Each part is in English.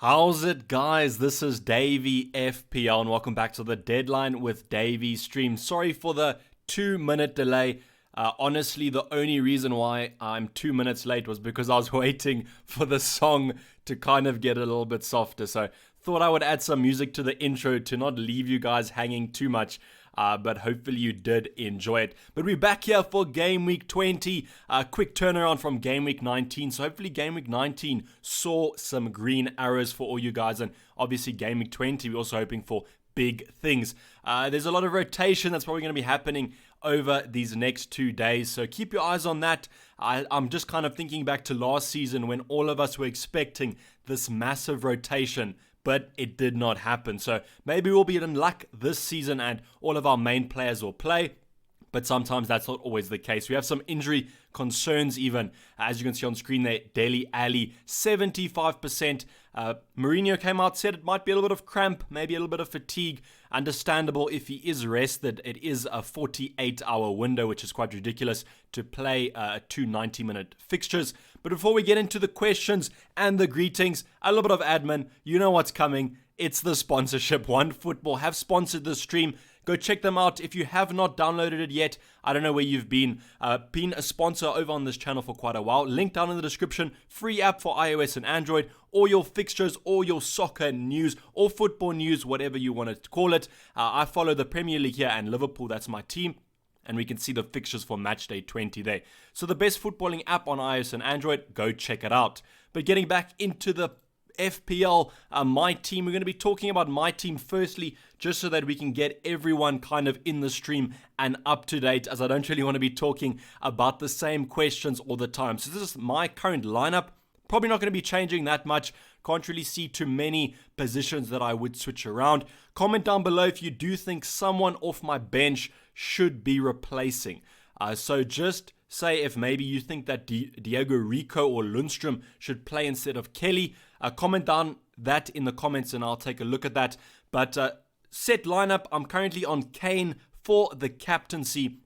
How's it, guys? This is Dayvy FPL and welcome back to the Deadline with Dayvy stream. Sorry for the 2-minute delay. Honestly, the only reason why I'm 2 minutes late was because I was waiting for the song to kind of get a little bit softer. So thought I would add some music to the intro to not leave you guys hanging too much. But hopefully you did enjoy it. But we're back here for Game Week 20. Quick turnaround from Game Week 19. So hopefully Game Week 19 saw some green arrows for all you guys. And obviously Game Week 20, we're also hoping for big things. There's a lot of rotation that's probably going to be happening over these next 2 days. So keep your eyes on that. I'm just kind of thinking back to last season when all of us were expecting this massive rotation, but it did not happen. So maybe we'll be in luck this season and all of our main players will play, but sometimes that's not always the case. We have some injury concerns even. As you can see on screen there, Dele Alli, 75%. Mourinho came out, said it might be a little bit of cramp, maybe a little bit of fatigue. Understandable if he is rested. It is a 48-hour window, which is quite ridiculous to play 2 90-minute fixtures. But before we get into the questions and the greetings, a little bit of admin. You know what's coming. It's the sponsorship. OneFootball have sponsored the stream. Go check them out if you have not downloaded it yet. I don't know where you've been a sponsor over on this channel for quite a while. Link down in the description. Free app for iOS and Android. All your fixtures, all your soccer news, or football news, whatever you want to call it. I follow the Premier League here and Liverpool. That's my team. And we can see the fixtures for match day 20 there. So the best footballing app on iOS and Android, go check it out. But getting back into the FPL, my team. We're going to be talking about my team firstly, just so that we can get everyone kind of in the stream and up to date, as I don't really want to be talking about the same questions all the time. So this is my current lineup. Probably not going to be changing that much. Can't really see too many positions that I would switch around. Comment down below if you do think someone off my bench should be replacing. So just say if maybe you think that Diego Rico or Lundstrom should play instead of Kelly. Comment down that in the comments and I'll take a look at that. But set lineup, I'm currently on Kane for the captaincy.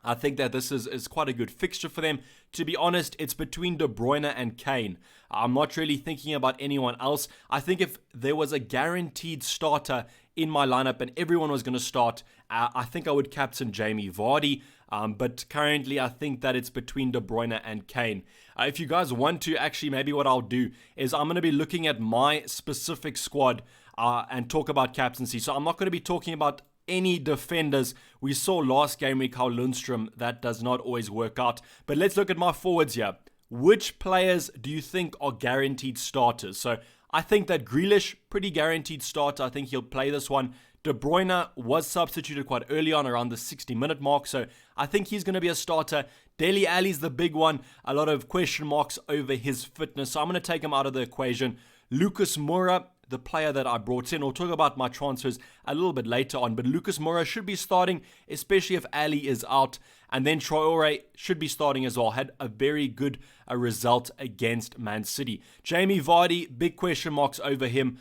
I think that this is quite a good fixture for them. To be honest, it's between De Bruyne and Kane. I'm not really thinking about anyone else. I think if there was a guaranteed starter in my lineup and everyone was going to start, I think I would captain Jamie Vardy. But currently, I think that it's between De Bruyne and Kane. If you guys want to, actually, maybe what I'll do is I'm going to be looking at my specific squad and talk about captaincy. So I'm not going to be talking about any defenders. We saw last game week how Lundstrom, that does not always work out. But let's look at my forwards here. Which players do you think are guaranteed starters? So I think that Grealish, pretty guaranteed starter. I think he'll play this one. De Bruyne was substituted quite early on around the 60-minute mark, so I think he's going to be a starter. Dele Alli's the big one. A lot of question marks over his fitness, so I'm going to take him out of the equation. Lucas Moura, the player that I brought in. We'll talk about my transfers a little bit later on, but Lucas Moura should be starting, especially if Ali is out. And then Traore should be starting as well. Had a very good result against Man City. Jamie Vardy, big question marks over him.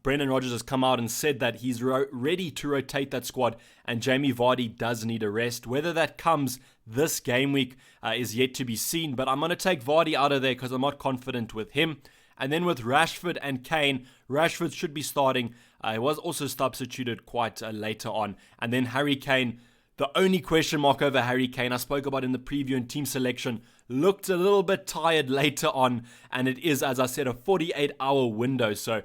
Brendan Rodgers has come out and said that he's ready to rotate that squad, and Jamie Vardy does need a rest. Whether that comes this game week is yet to be seen, but I'm going to take Vardy out of there because I'm not confident with him. And then with Rashford and Kane, Rashford should be starting. He was also substituted quite later on. And then Harry Kane, the only question mark over Harry Kane, I spoke about in the preview and team selection, looked a little bit tired later on. And it is, as I said, a 48-hour window. So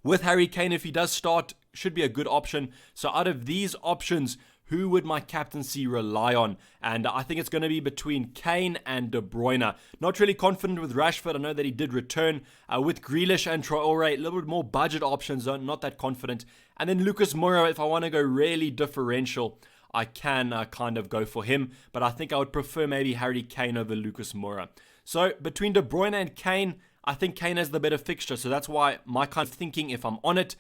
with Harry Kane, if he does start, should be a good option. So out of these options, who would my captaincy rely on? And I think it's going to be between Kane and De Bruyne. Not really confident with Rashford. I know that he did return. With Grealish and Traore, a little bit more budget options. Not that confident. And then Lucas Moura, if I want to go really differential, I can kind of go for him. But I think I would prefer maybe Harry Kane over Lucas Moura. So between De Bruyne and Kane, I think Kane has the better fixture. So that's why my kind of thinking, if I'm on it.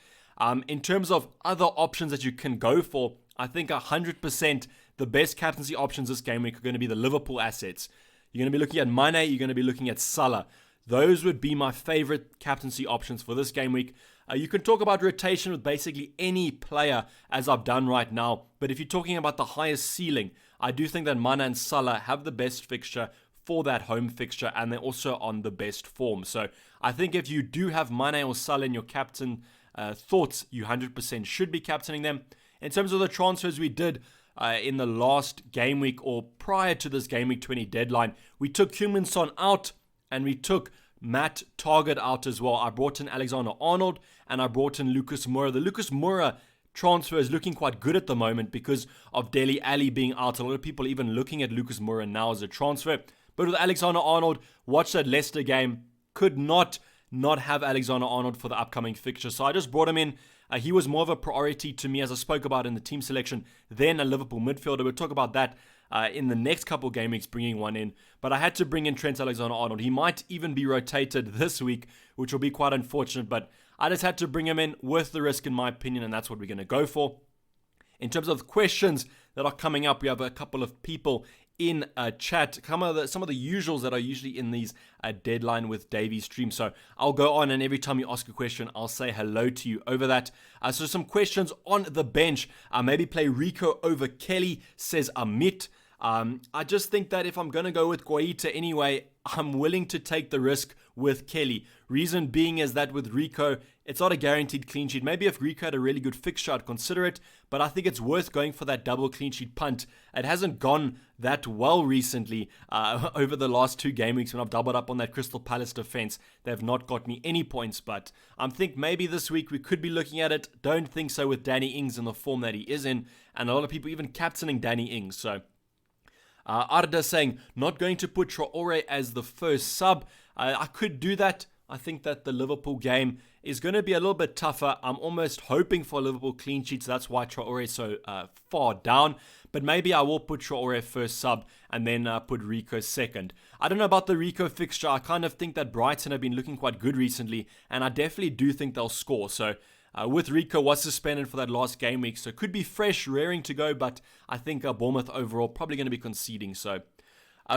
In terms of other options that you can go for, I think 100% the best captaincy options this game week are going to be the Liverpool assets. You're going to be looking at Mane, you're going to be looking at Salah. Those would be my favorite captaincy options for this game week. You can talk about rotation with basically any player, as I've done right now. But if you're talking about the highest ceiling, I do think that Mane and Salah have the best fixture for that home fixture, and they're also on the best form. So I think if you do have Mane or Salah in your captain thoughts, you 100% should be captaining them. In terms of the transfers we did in the last game week or prior to this game week 20 deadline, we took Huminson out and we took Matt Target out as well. I brought in Alexander-Arnold and I brought in Lucas Moura. The Lucas Moura transfer is looking quite good at the moment because of Dele Alli being out. A lot of people are even looking at Lucas Moura now as a transfer. But with Alexander-Arnold, watch that Leicester game. Could not have Alexander-Arnold for the upcoming fixture. So I just brought him in. He was more of a priority to me, as I spoke about in the team selection, than a Liverpool midfielder. We'll talk about that in the next couple game weeks, bringing one in. But I had to bring in Trent Alexander-Arnold. He might even be rotated this week, which will be quite unfortunate. But I just had to bring him in, worth the risk in my opinion, and that's what we're going to go for. In terms of questions that are coming up, we have a couple of people in chat, some of the usuals that are usually in these deadline with Dayvy streams. So I'll go on, and every time you ask a question, I'll say hello to you over that. So some questions on the bench. Maybe play Rico over Kelly, says Amit. I just think that if I'm going to go with Guaita anyway, I'm willing to take the risk with Kelly. Reason being is that with Rico, it's not a guaranteed clean sheet. Maybe if Rico had a really good fixture, I'd consider it, but I think it's worth going for that double clean sheet punt. It hasn't gone that well recently over the last 2 game weeks when I've doubled up on that Crystal Palace defense. They've not got me any points, but I think maybe this week we could be looking at it. Don't think so with Danny Ings in the form that he is in, and a lot of people even captaining Danny Ings, so... Arda saying, not going to put Traore as the first sub. I could do that. I think that the Liverpool game is going to be a little bit tougher. I'm almost hoping for a Liverpool clean sheet, so that's why Traore is so far down. But maybe I will put Traore first sub and then put Rico second. I don't know about the Rico fixture. I kind of think that Brighton have been looking quite good recently, and I definitely do think they'll score. So with Rico was suspended for that last game week, so could be fresh, raring to go, but I think Bournemouth overall probably going to be conceding. So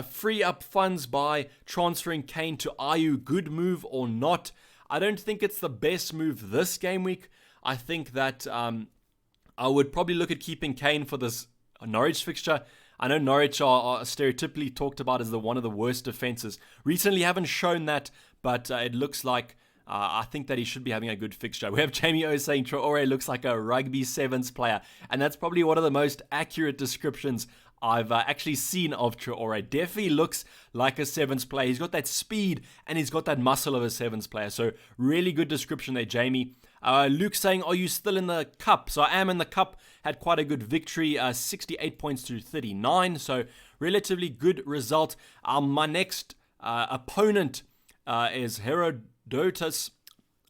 free up funds by transferring Kane to Ayew, good move or not? I don't think it's the best move this game week. I think that I would probably look at keeping Kane for this Norwich fixture. I know Norwich are stereotypically talked about as one of the worst defenses. Recently haven't shown that, but it looks like I think that he should be having a good fixture. We have Jamie O saying Traore looks like a rugby sevens player, and that's probably one of the most accurate descriptions I've actually seen of Traore. Definitely looks like a sevens player. He's got that speed and he's got that muscle of a sevens player. So really good description there, Jamie. Luke saying, are you still in the cup? So I am in the cup. Had quite a good victory, 68 points to 39. So relatively good result. My next opponent is Herodotus.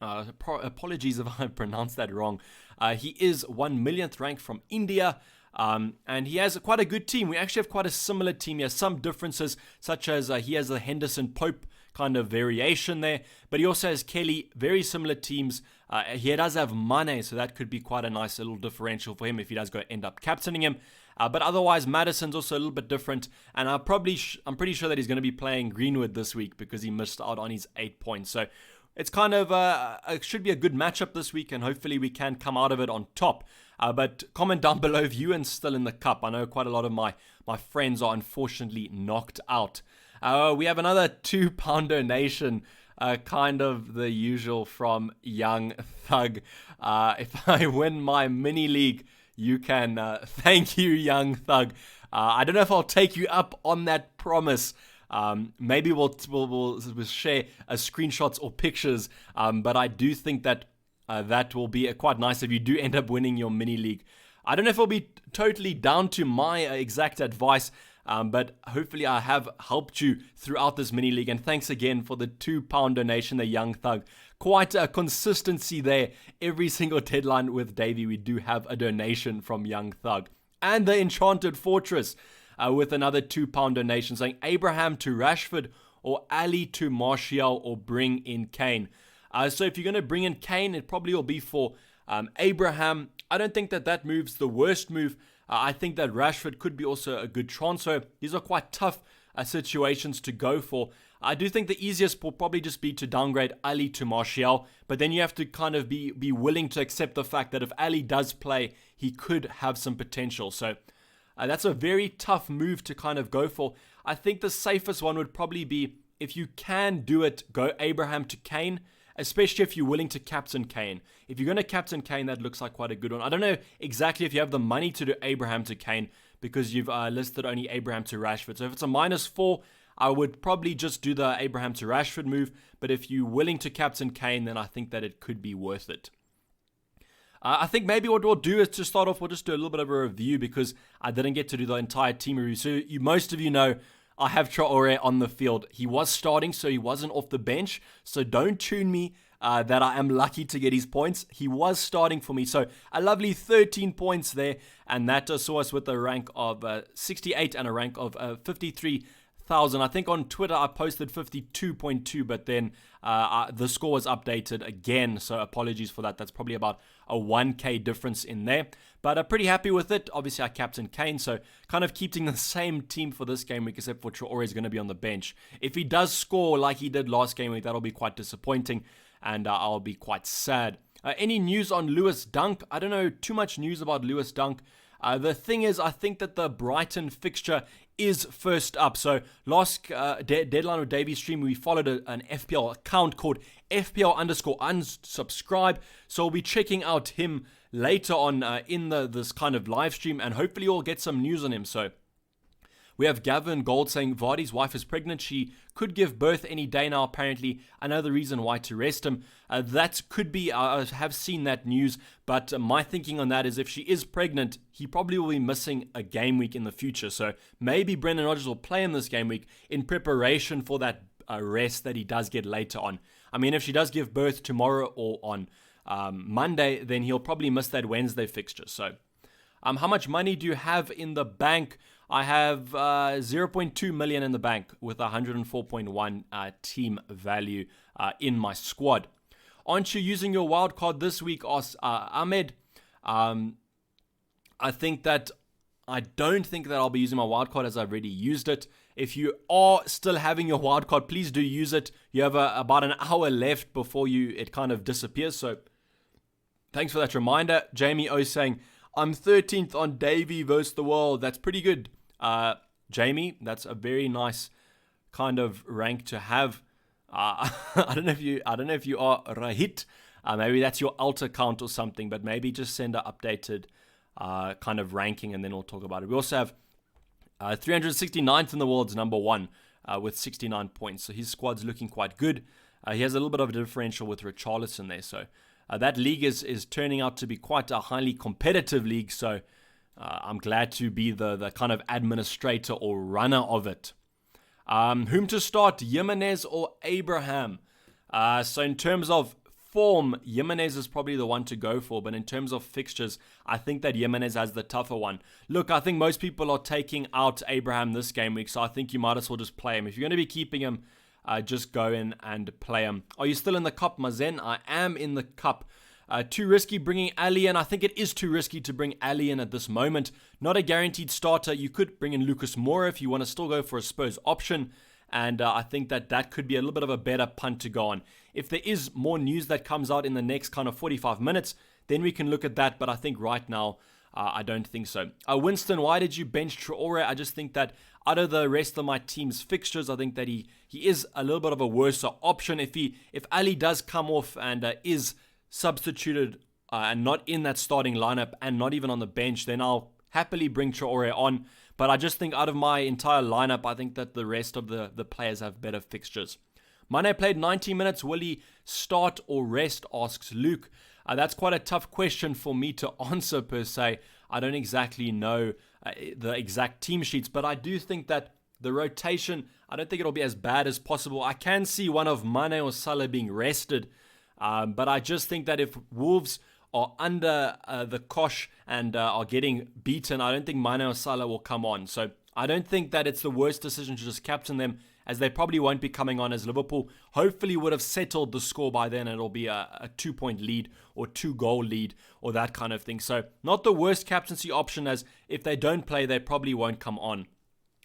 Apologies if I pronounced that wrong. He is 1 millionth ranked from India. And he has quite a good team. We actually have quite a similar team. He has some differences, such as he has the Henderson Pope kind of variation there, but he also has Kelly, very similar teams. He does have Mane, so that could be quite a nice little differential for him if he does go end up captaining him. But otherwise, Maddison's also a little bit different, and I'm pretty sure that he's going to be playing Greenwood this week because he missed out on his 8 points. So it's kind of it should be a good matchup this week, and hopefully we can come out of it on top. But comment down below if you are still in the cup. I know quite a lot of my friends are unfortunately knocked out. We have another £2 donation, kind of the usual from Young Thug. If I win my mini league, you can thank you, Young Thug. I don't know if I'll take you up on that promise. Maybe we'll share screenshots or pictures. But I do think that that will be quite nice if you do end up winning your mini league. I don't know if it'll be totally down to my exact advice, but hopefully I have helped you throughout this mini league. And thanks again for the £2 donation, the Young Thug. Quite a consistency there. Every single deadline with Dayvy, we do have a donation from Young Thug. And the Enchanted Fortress with another £2 donation saying Abraham to Rashford or Ali to Martial or bring in Kane. So if you're going to bring in Kane, it probably will be for Abraham. I don't think that move's the worst move. I think that Rashford could be also a good transfer. These are quite tough situations to go for. I do think the easiest will probably just be to downgrade Ali to Martial, but then you have to kind of be willing to accept the fact that if Ali does play, he could have some potential. So that's a very tough move to kind of go for. I think the safest one would probably be, if you can do it, go Abraham to Kane, especially if you're willing to captain Kane. If you're going to captain Kane, that looks like quite a good one. I don't know exactly if you have the money to do Abraham to Kane, because you've listed only Abraham to Rashford. So if it's a -4, I would probably just do the Abraham to Rashford move. But if you're willing to captain Kane, then I think that it could be worth it. I think maybe what we'll do is, to start off, we'll just do a little bit of a review, because I didn't get to do the entire team review. So most of you know I have Traore on the field. He was starting, so he wasn't off the bench. So don't tune me that I am lucky to get his points. He was starting for me. So a lovely 13 points there. And that saw us with a rank of 68 and a rank of 53,000. I think on Twitter I posted 52.2, but then the score was updated again. So apologies for that. That's probably about a 1k difference in there. But I'm pretty happy with it. Obviously, I captained Kane, so kind of keeping the same team for this game week, except for Traore is going to be on the bench. If he does score like he did last game week, that'll be quite disappointing, and I'll be quite sad. Any news on Lewis Dunk? I don't know too much news about Lewis Dunk. The thing is, I think that the Brighton fixture is first up. So last deadline with Dayvy stream, we followed an FPL account called FPL_unsubscribe. So we'll be checking out him later on in this kind of live stream, and hopefully we'll get some news on him. So we have Gavin Gold saying Vardy's wife is pregnant. She could give birth any day now, apparently. Another reason why to rest him. That could be, I have seen that news, but my thinking on that is, if she is pregnant, he probably will be missing a game week in the future. So maybe Brendan Rodgers will play him this game week in preparation for that rest that he does get later on. I mean, if she does give birth tomorrow or on Monday, then he'll probably miss that Wednesday fixture. So how much money do you have in the bank? I have 0.2 million in the bank with 104.1 team value in my squad. Aren't you using your wildcard this week, Ahmed? I don't think that I'll be using my wildcard, as I've already used it. If you are still having your wildcard, please do use it. You have about an hour left before it kind of disappears. So thanks for that reminder. Jamie O saying, I'm 13th on Dayvy versus the world. That's pretty good. Jamie, that's a very nice kind of rank to have. I don't know if you are Rahit. Maybe that's your alt account or something, but maybe just send an updated kind of ranking, and then we'll talk about it. We also have 369th in the world's number 1 with 69 points. So his squad's looking quite good. He has a little bit of a differential with Richarlison there. So that league is turning out to be quite a highly competitive league. So I'm glad to be the kind of administrator or runner of it. Whom to start, Jimenez or Abraham? So in terms of form, Jimenez is probably the one to go for, but in terms of fixtures, I think that Jimenez has the tougher one. Look, I think most people are taking out Abraham this game week, so I think you might as well just play him. If you're going to be keeping him, just go in and play him. Are you still in the cup, Mazen? I am in the cup. Too risky bringing Ali in. I think it is too risky to bring Ali in at this moment. Not a guaranteed starter. You could bring in Lucas Moura if you want to still go for a Spurs option. And I think that could be a little bit of a better punt to go on. If there is more news that comes out in the next kind of 45 minutes, then we can look at that. But I think right now, I don't think so. Winston, why did you bench Traore? I just think that out of the rest of my team's fixtures, I think that he is a little bit of a worse option. If Ali does come off and is substituted and not in that starting lineup and not even on the bench, then I'll happily bring Traore on. But I just think out of my entire lineup, I think that the rest of the players have better fixtures. Mane played 90 minutes. Will he start or rest, asks Luke. That's quite a tough question for me to answer per se. I don't exactly know the exact team sheets, but I do think that the rotation, I don't think it'll be as bad as possible. I can see one of Mane or Salah being rested, but I just think that if Wolves are under the cosh and are getting beaten, I don't think Mane or Salah will come on. So I don't think that it's the worst decision to just captain them, as they probably won't be coming on, as Liverpool hopefully would have settled the score by then and it'll be a 2-point lead or 2-goal lead or that kind of thing. So not the worst captaincy option, as if they don't play, they probably won't come on.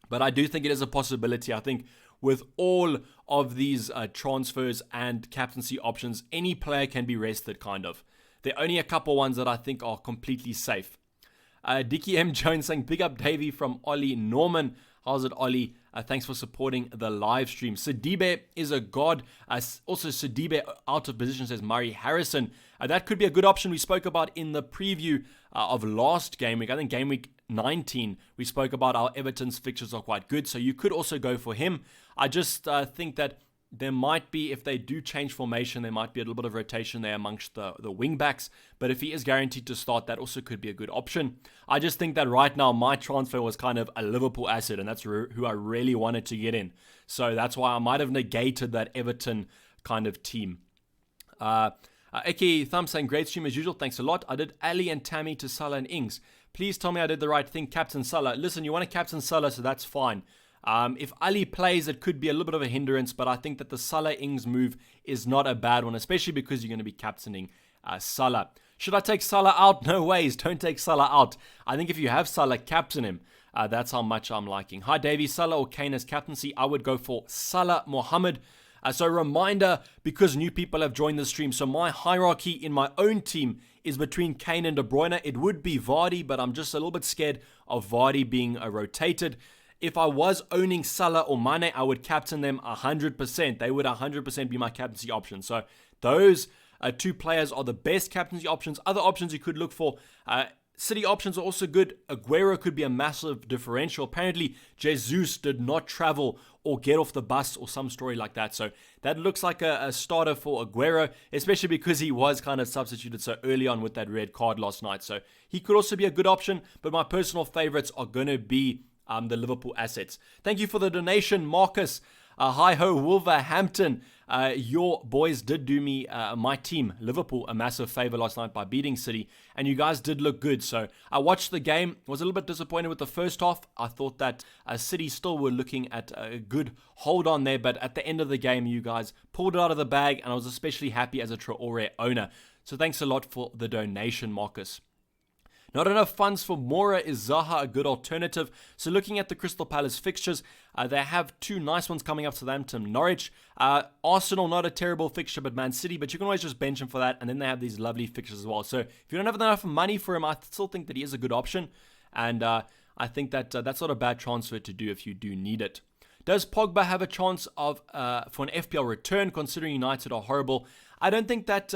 But I do think it is a possibility. I think with all of these transfers and captaincy options, any player can be rested, kind of. There are only a couple ones that I think are completely safe. Dickie M. Jones saying, big up Dayvy from Ollie Norman. How's it, Ollie? Thanks for supporting the live stream. Sidibe is a god. Also, Sidibe out of position, says Murray Harrison. That could be a good option we spoke about in the preview of last game week. I think game week 19, we spoke about our Everton's fixtures are quite good, so you could also go for him. I just think that there might be, if they do change formation, there might be a little bit of rotation there amongst the wing backs. But if he is guaranteed to start, that also could be a good option. I just think that right now my transfer was kind of a Liverpool asset, and that's who I really wanted to get in. So that's why I might have negated that Everton kind of team. Eki Thumb saying, great stream as usual. Thanks a lot. I did Ali and Tammy to Salah and Ings. Please tell me I did the right thing. Captain Salah. Listen, you want to captain Salah, so that's fine. If Ali plays, it could be a little bit of a hindrance, but I think that the Salah-Ings move is not a bad one, especially because you're going to be captaining Salah. Should I take Salah out? No ways. Don't take Salah out. I think if you have Salah, captain him. That's how much I'm liking. Hi, Dayvy. Salah or Kane as captaincy? I would go for Salah Mohammed. So reminder, because new people have joined the stream, so my hierarchy in my own team is between Kane and De Bruyne. It would be Vardy, but I'm just a little bit scared of Vardy being rotated. If I was owning Salah or Mane, I would captain them 100%. They would 100% be my captaincy option. So those two players are the best captaincy options. Other options you could look for, City options are also good. Aguero could be a massive differential. Apparently, Jesus did not travel or get off the bus or some story like that. So that looks like a starter for Aguero, especially because he was kind of substituted so early on with that red card last night. So he could also be a good option, but my personal favorites are going to be the Liverpool assets. Thank you for the donation, Marcus. Hi-ho, Wolverhampton. Your boys did do me, my team, Liverpool, a massive favor last night by beating City, and you guys did look good. So I watched the game, was a little bit disappointed with the first half. I thought that City still were looking at a good hold on there, but at the end of the game, you guys pulled it out of the bag, and I was especially happy as a Traore owner. So thanks a lot for the donation, Marcus. Not enough funds for Mora. Is Zaha a good alternative? So looking at the Crystal Palace fixtures, they have two nice ones coming up: Southampton, Norwich. Arsenal, not a terrible fixture, but Man City. But you can always just bench him for that. And then they have these lovely fixtures as well. So if you don't have enough money for him, I still think that he is a good option. And I think that that's not a bad transfer to do if you do need it. Does Pogba have a chance of for an FPL return, considering United are horrible? I don't think that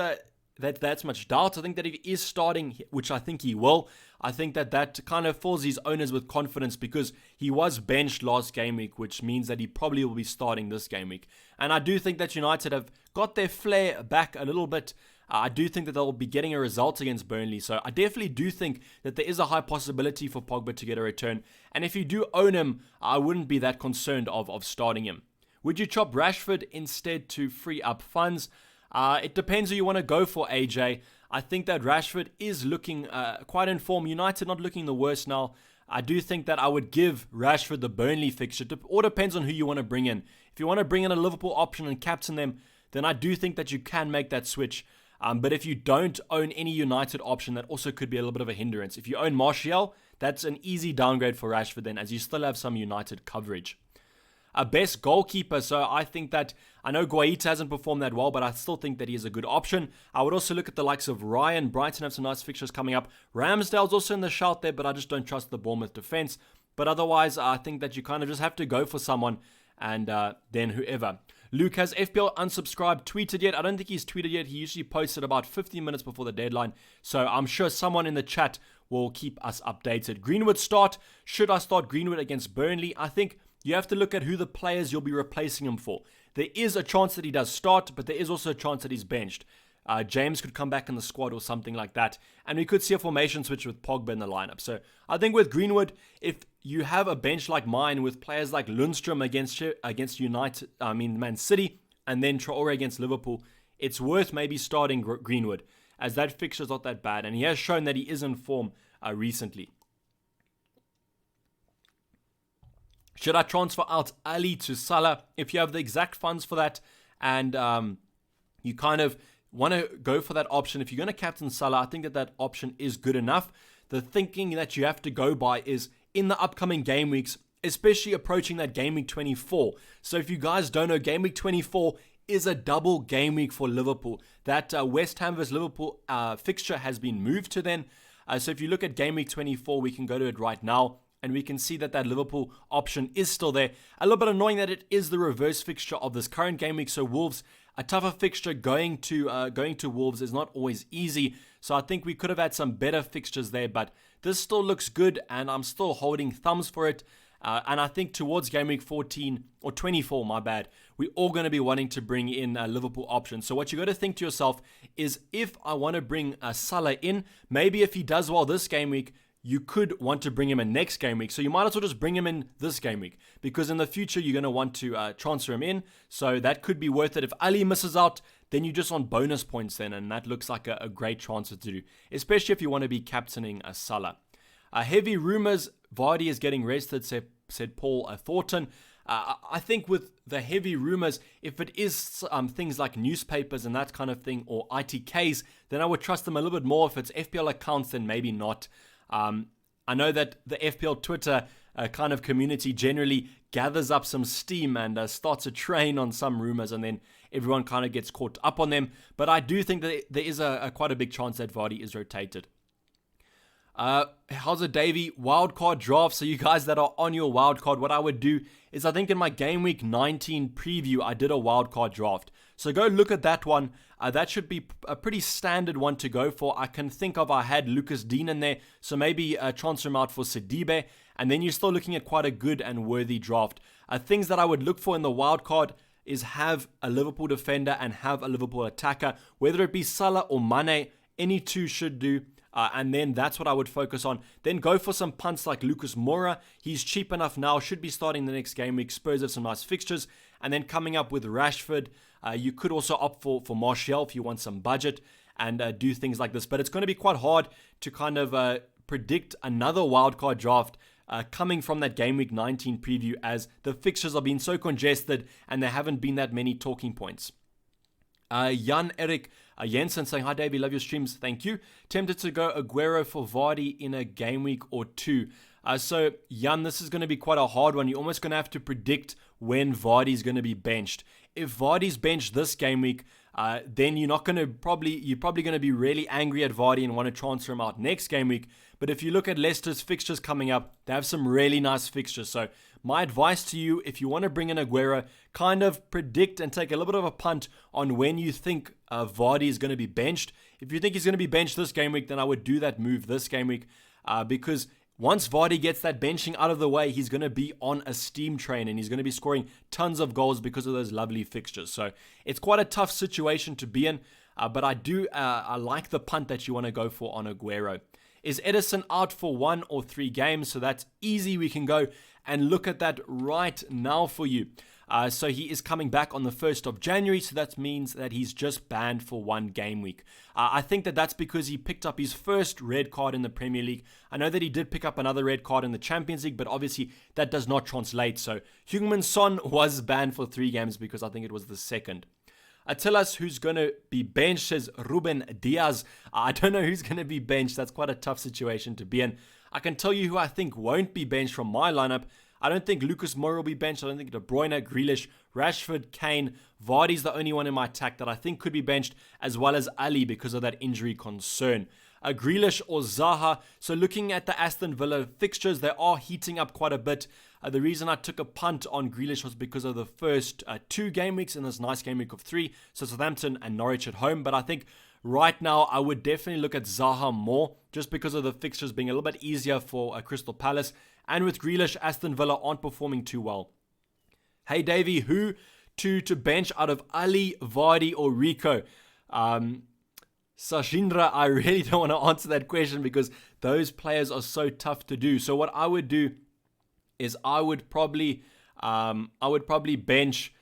that's much doubt. I think that if he is starting, which I think he will, I think that kind of fills his owners with confidence because he was benched last game week, which means that he probably will be starting this game week. And I do think that United have got their flair back a little bit. I do think that they'll be getting a result against Burnley. So I definitely do think that there is a high possibility for Pogba to get a return. And if you do own him, I wouldn't be that concerned of starting him. Would you chop Rashford instead to free up funds? It depends who you want to go for, AJ. I think that Rashford is looking quite in form. United not looking the worst now. I do think that I would give Rashford the Burnley fixture. It all depends on who you want to bring in. If you want to bring in a Liverpool option and captain them, then I do think that you can make that switch. But if you don't own any United option, that also could be a little bit of a hindrance. If you own Martial, that's an easy downgrade for Rashford then, as you still have some United coverage. Best goalkeeper, so I think that, I know Guaita hasn't performed that well, but I still think that he is a good option. I would also look at the likes of Ryan. Brighton have some nice fixtures coming up. Ramsdale's also in the shout there, but I just don't trust the Bournemouth defense. But otherwise, I think that you kind of just have to go for someone, and then whoever. Luke, has FPL unsubscribed tweeted yet? I don't think he's tweeted yet. He usually posts it about 15 minutes before the deadline, so I'm sure someone in the chat will keep us updated. Greenwood start. Should I start Greenwood against Burnley? I think you have to look at who the players you'll be replacing him for. There is a chance that he does start, but there is also a chance that he's benched. James could come back in the squad or something like that, and we could see a formation switch with Pogba in the lineup. So I think with Greenwood, if you have a bench like mine with players like Lundstrom against Man City, and then Traore against Liverpool, it's worth maybe starting Greenwood, as that fixture's not that bad, and he has shown that he is in form recently. Should I transfer out Ali to Salah? If you have the exact funds for that and you kind of want to go for that option, if you're going to captain Salah, I think that option is good enough. The thinking that you have to go by is in the upcoming game weeks, especially approaching that game week 24. So if you guys don't know, game week 24 is a double game week for Liverpool. That West Ham vs Liverpool fixture has been moved to then. So if you look at game week 24, we can go to it right now. and we can see that that Liverpool option is still there. A little bit annoying that it is the reverse fixture of this current game week, so Wolves, a tougher fixture going to Wolves is not always easy, so I think we could have had some better fixtures there, but this still looks good, and I'm still holding thumbs for it. And I think towards game week 14 or 24, my bad, we're all going to be wanting to bring in a Liverpool option. So what you got to think to yourself is, if I want to bring Salah in, maybe if he does well this game week, you could want to bring him in next game week. So you might as well just bring him in this game week, because in the future you're going to want to transfer him in. So that could be worth it. If Ali misses out, then you're just on bonus points then, and that looks like a great transfer to do, especially if you want to be captaining Salah. Heavy rumours, Vardy is getting rested, said Paul Thornton. I think with the heavy rumours, if it is things like newspapers and that kind of thing, or ITKs, then I would trust them a little bit more. If it's FPL accounts, then maybe not. I know that the FPL Twitter kind of community generally gathers up some steam and starts a train on some rumours, and then everyone kind of gets caught up on them. But I do think that there is quite a big chance that Vardy is rotated. How's it, Dayvy? Wildcard draft. So you guys that are on your wildcard, what I would do is, I think in my game week 19 preview, I did a wildcard draft. So go look at that one. That should be a pretty standard one to go for. I can think of, I had Lucas Dean in there, so maybe transfer him out for Sidibe, and then you're still looking at quite a good and worthy draft. Things that I would look for in the wildcard is have a Liverpool defender and have a Liverpool attacker, whether it be Salah or Mane, any two should do. And then that's what I would focus on. Then go for some punts like Lucas Moura. He's cheap enough now, should be starting the next game week. Spurs have some nice fixtures. And then coming up with Rashford, you could also opt for Martial if you want some budget, and do things like this. But it's going to be quite hard to kind of predict another wildcard draft coming from that game week 19 preview, as the fixtures are being so congested and there haven't been that many talking points. Jan Erik Jensen saying, hi Davey, love your streams, thank you. Tempted to go Aguero for Vardy in a game week or two. So Jan, this is going to be quite a hard one. You're almost going to have to predict when Vardy's going to be benched. If Vardy's benched this game week, then you're probably going to be really angry at Vardy and want to transfer him out next game week. But if you look at Leicester's fixtures coming up, they have some really nice fixtures. So my advice to you, if you want to bring in Aguero, kind of predict and take a little bit of a punt on when you think Vardy is going to be benched. If you think he's going to be benched this game week, then I would do that move this game week, because once Vardy gets that benching out of the way, he's going to be on a steam train and he's going to be scoring tons of goals because of those lovely fixtures. So it's quite a tough situation to be in, but I like the punt that you want to go for on Aguero. Is Edison out for 1 or 3 games? So that's easy. We can go and look at that right now for you. So he is coming back on the 1st of January, so that means that he's just banned for 1 game week. I think that's because he picked up his first red card in the Premier League. I know that he did pick up another red card in the Champions League, but obviously that does not translate. So Heung-min Son was banned for 3 games because I think it was the second. Tell us who's going to be benched, says Ruben Diaz. I don't know who's going to be benched. That's quite a tough situation to be in. I can tell you who I think won't be benched from my lineup. I don't think Lucas Moura will be benched. I don't think De Bruyne, Grealish, Rashford, Kane, Vardy's the only one in my attack that I think could be benched, as well as Ali because of that injury concern. Grealish or Zaha. So looking at the Aston Villa fixtures, they are heating up quite a bit. The reason I took a punt on Grealish was because of the first 2 game weeks in this nice game week of 3. So Southampton and Norwich at home. But I think right now I would definitely look at Zaha more, just because of the fixtures being a little bit easier for Crystal Palace. And with Grealish, Aston Villa aren't performing too well. Hey Davey, who to bench out of Ali, Vardy or Rico? Sashindra, I really don't want to answer that question because those players are so tough to do. So what I would do is I would probably bench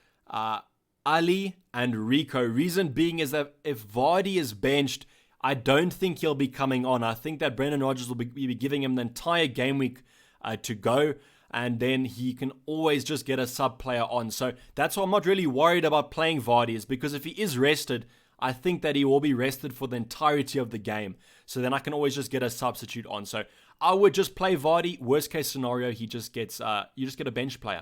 Ali and Rico. Reason being is that if Vardy is benched, I don't think he'll be coming on. I think that Brendan Rodgers will be giving him the entire game week to go, and then he can always just get a sub player on. So that's why I'm not really worried about playing Vardy, is because if he is rested, I think that he will be rested for the entirety of the game. So then I can always just get a substitute on. So I would just play Vardy. Worst case scenario, he just gets you just get a bench player.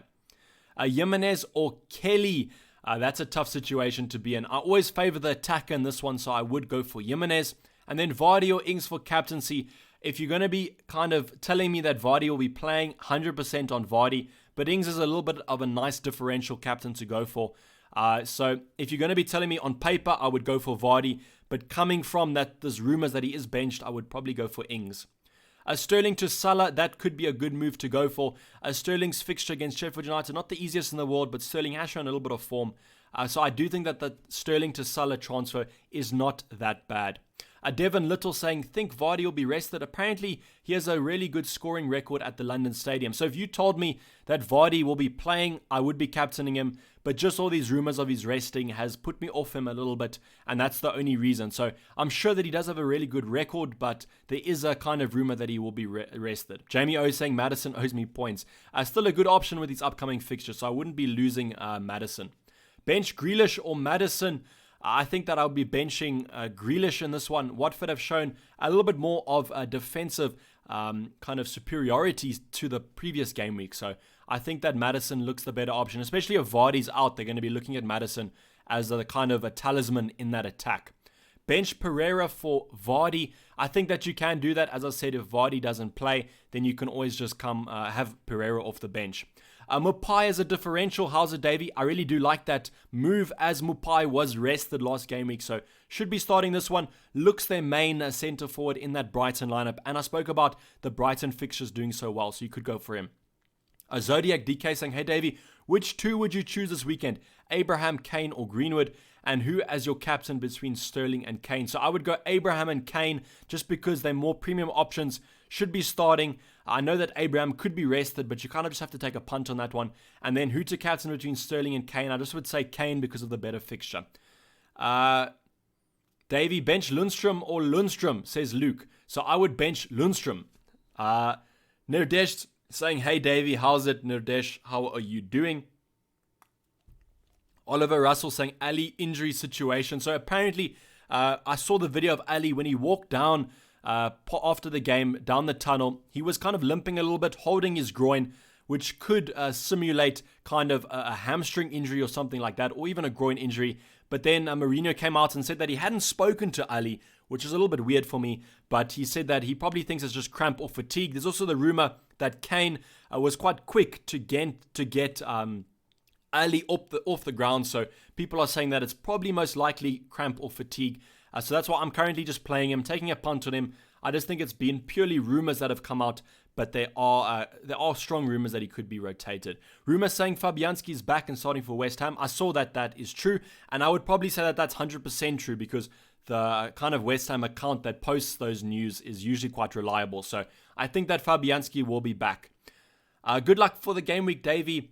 Jimenez or Kelly. That's a tough situation to be in. I always favor the attacker in this one, so I would go for Jimenez. And then Vardy or Ings for captaincy. if you're going to be kind of telling me that Vardy will be playing, 100% on Vardy, but Ings is a little bit of a nice differential captain to go for. So if you're going to be telling me on paper, I would go for Vardy, but coming from that, there's rumors that he is benched, I would probably go for Ings. Sterling to Salah, that could be a good move to go for. Sterling's fixture against Sheffield United, not the easiest in the world, but Sterling has shown a little bit of form. So I do think that the Sterling to Salah transfer is not that bad. Devon Little saying, think Vardy will be rested. Apparently, he has a really good scoring record at the London Stadium. So if you told me that Vardy will be playing, I would be captaining him. But just all these rumors of his resting has put me off him a little bit. And that's the only reason. So I'm sure that he does have a really good record, but there is a kind of rumor that he will be rested. Jamie O saying Maddison owes me points. Still a good option with his upcoming fixture, so I wouldn't be losing Maddison. Bench Grealish or Maddison? I think that I'll be benching Grealish in this one. Watford have shown a little bit more of a defensive kind of superiority to the previous game week. So I think that Maddison looks the better option, especially if Vardy's out. They're going to be looking at Maddison as a kind of a talisman in that attack. Bench Pereira for Vardy. I think that you can do that. As I said, if Vardy doesn't play, then you can always just come have Pereira off the bench. Mupai as a differential. How's it, Dayvy? I really do like that move, as Mupai was rested last game week, so should be starting this one. Looks their main centre forward in that Brighton lineup, and I spoke about the Brighton fixtures doing so well, so you could go for him. Zodiac DK saying, hey Davey, which two would you choose this weekend? Abraham, Kane, or Greenwood? And who as your captain between Sterling and Kane? So I would go Abraham and Kane just because they're more premium options, should be starting. I know that Abraham could be rested, but you kind of just have to take a punt on that one. And then who to captain between Sterling and Kane? I just would say Kane because of the better fixture. Davey, bench Lundstrom or Lundstrom, says Luke. So I would bench Lundstrom. Nirdesh saying, hey Davey, how's it? Nirdesh, how are you doing? Oliver Russell saying, Ali injury situation. So apparently, I saw the video of Ali when he walked down after the game, down the tunnel. He was kind of limping a little bit, holding his groin, which could simulate kind of a hamstring injury or something like that, or even a groin injury. But then Mourinho came out and said that he hadn't spoken to Ali, which is a little bit weird for me, but he said that he probably thinks it's just cramp or fatigue. There's also the rumor that Kane was quite quick to get Ali off the ground, so people are saying that it's probably most likely cramp or fatigue. So that's why I'm currently just playing him, taking a punt on him. I just think it's been purely rumors that have come out, but there are strong rumors that he could be rotated. Rumors saying Fabianski is back and starting for West Ham. I saw that is true, and I would probably say that that's 100% true because the kind of West Ham account that posts those news is usually quite reliable. So I think that Fabianski will be back. Good luck for the game week, Davey.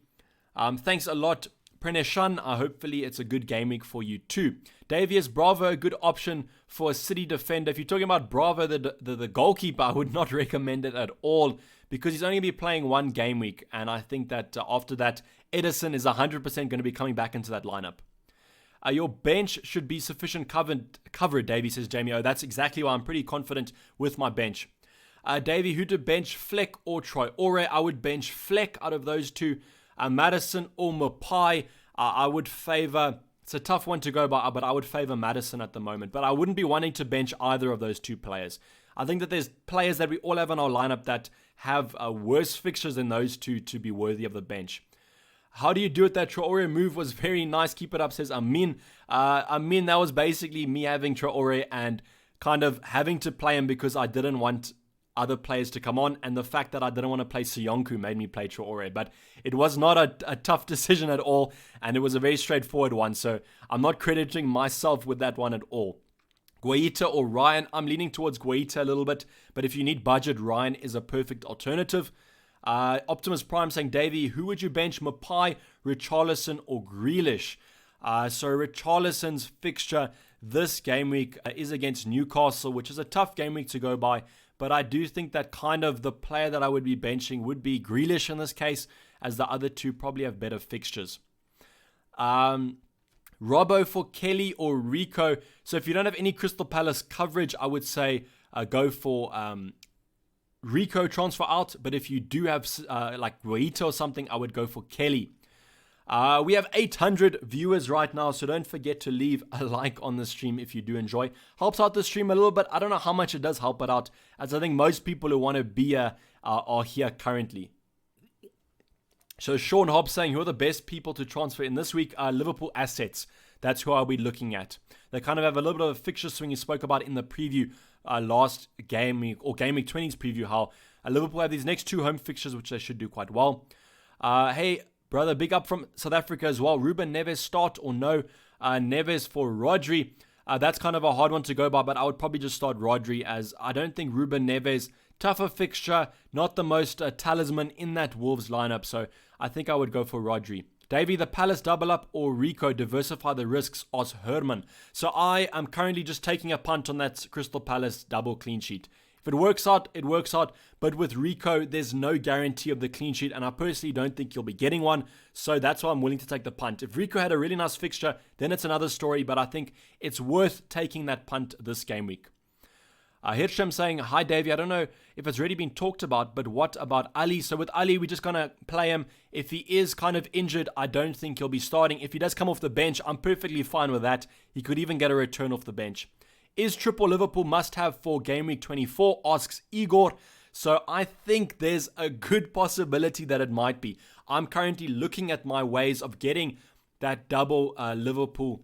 Thanks a lot, Preneshan. Hopefully it's a good game week for you too. Davey, is Bravo a good option for a City defender? If you're talking about Bravo, the goalkeeper, I would not recommend it at all because he's only going to be playing one game week. And I think that after that, Edison is 100% going to be coming back into that lineup. Your bench should be sufficient cover, Davey, says Jamie O. That's exactly why I'm pretty confident with my bench. Davey, who to bench, Fleck or Traore? I would bench Fleck out of those two. Maddison or Mapai, I would favor. It's a tough one to go by, but I would favor Maddison at the moment. But I wouldn't be wanting to bench either of those two players. I think that there's players that we all have in our lineup that have worse fixtures than those two to be worthy of the bench. How do you do it? That Traore move was very nice. Keep it up, says Amin. Amin, that was basically me having Traore and kind of having to play him because I didn't want other players to come on, and the fact that I didn't want to play Sionku made me play Traore. But it was not a tough decision at all, and it was a very straightforward one, so I'm not crediting myself with that one at all. Guaita or Ryan? I'm leaning towards Guaita a little bit, but if you need budget, Ryan is a perfect alternative. Optimus Prime saying, Davey, who would you bench, Mapai, Richarlison, or Grealish? So Richarlison's fixture this game week is against Newcastle, which is a tough game week to go by. But I do think that kind of the player that I would be benching would be Grealish in this case, as the other two probably have better fixtures. Robbo for Kelly or Rico. So if you don't have any Crystal Palace coverage, I would say go for Rico transfer out. But if you do have like Guaita or something, I would go for Kelly. We have 800 viewers right now, so don't forget to leave a like on the stream if you do enjoy. Helps out the stream a little bit. I don't know how much it does help it out, as I think most people who want to be here are here currently. So Sean Hobbs saying, who are the best people to transfer in this week? Liverpool assets. That's who I'll be looking at. They kind of have a little bit of a fixture swing you spoke about in the preview last game week, or Game Week 20's preview, how Liverpool have these next 2 home fixtures, which they should do quite well. Hey, brother, big up from South Africa as well. Ruben Neves start or no? Neves for Rodri. That's kind of a hard one to go by, but I would probably just start Rodri, as I don't think Ruben Neves, tougher fixture, not the most talisman in that Wolves lineup, so I think I would go for Rodri. Dayvy, the Palace double up or Rico, diversify the risks, as Herman. So I am currently just taking a punt on that Crystal Palace double clean sheet. If it works out, it works out. But with Rico, there's no guarantee of the clean sheet, and I personally don't think you'll be getting one. So that's why I'm willing to take the punt. If Rico had a really nice fixture, then it's another story, but I think it's worth taking that punt this game week. Hirschem saying, hi Davey, I don't know if it's already been talked about, but what about Ali? So with Ali, we're just going to play him. If he is kind of injured, I don't think he'll be starting. If he does come off the bench, I'm perfectly fine with that. He could even get a return off the bench. Is triple Liverpool must have for Game Week 24, asks Igor. So I think there's a good possibility that it might be. I'm currently looking at my ways of getting that double Liverpool,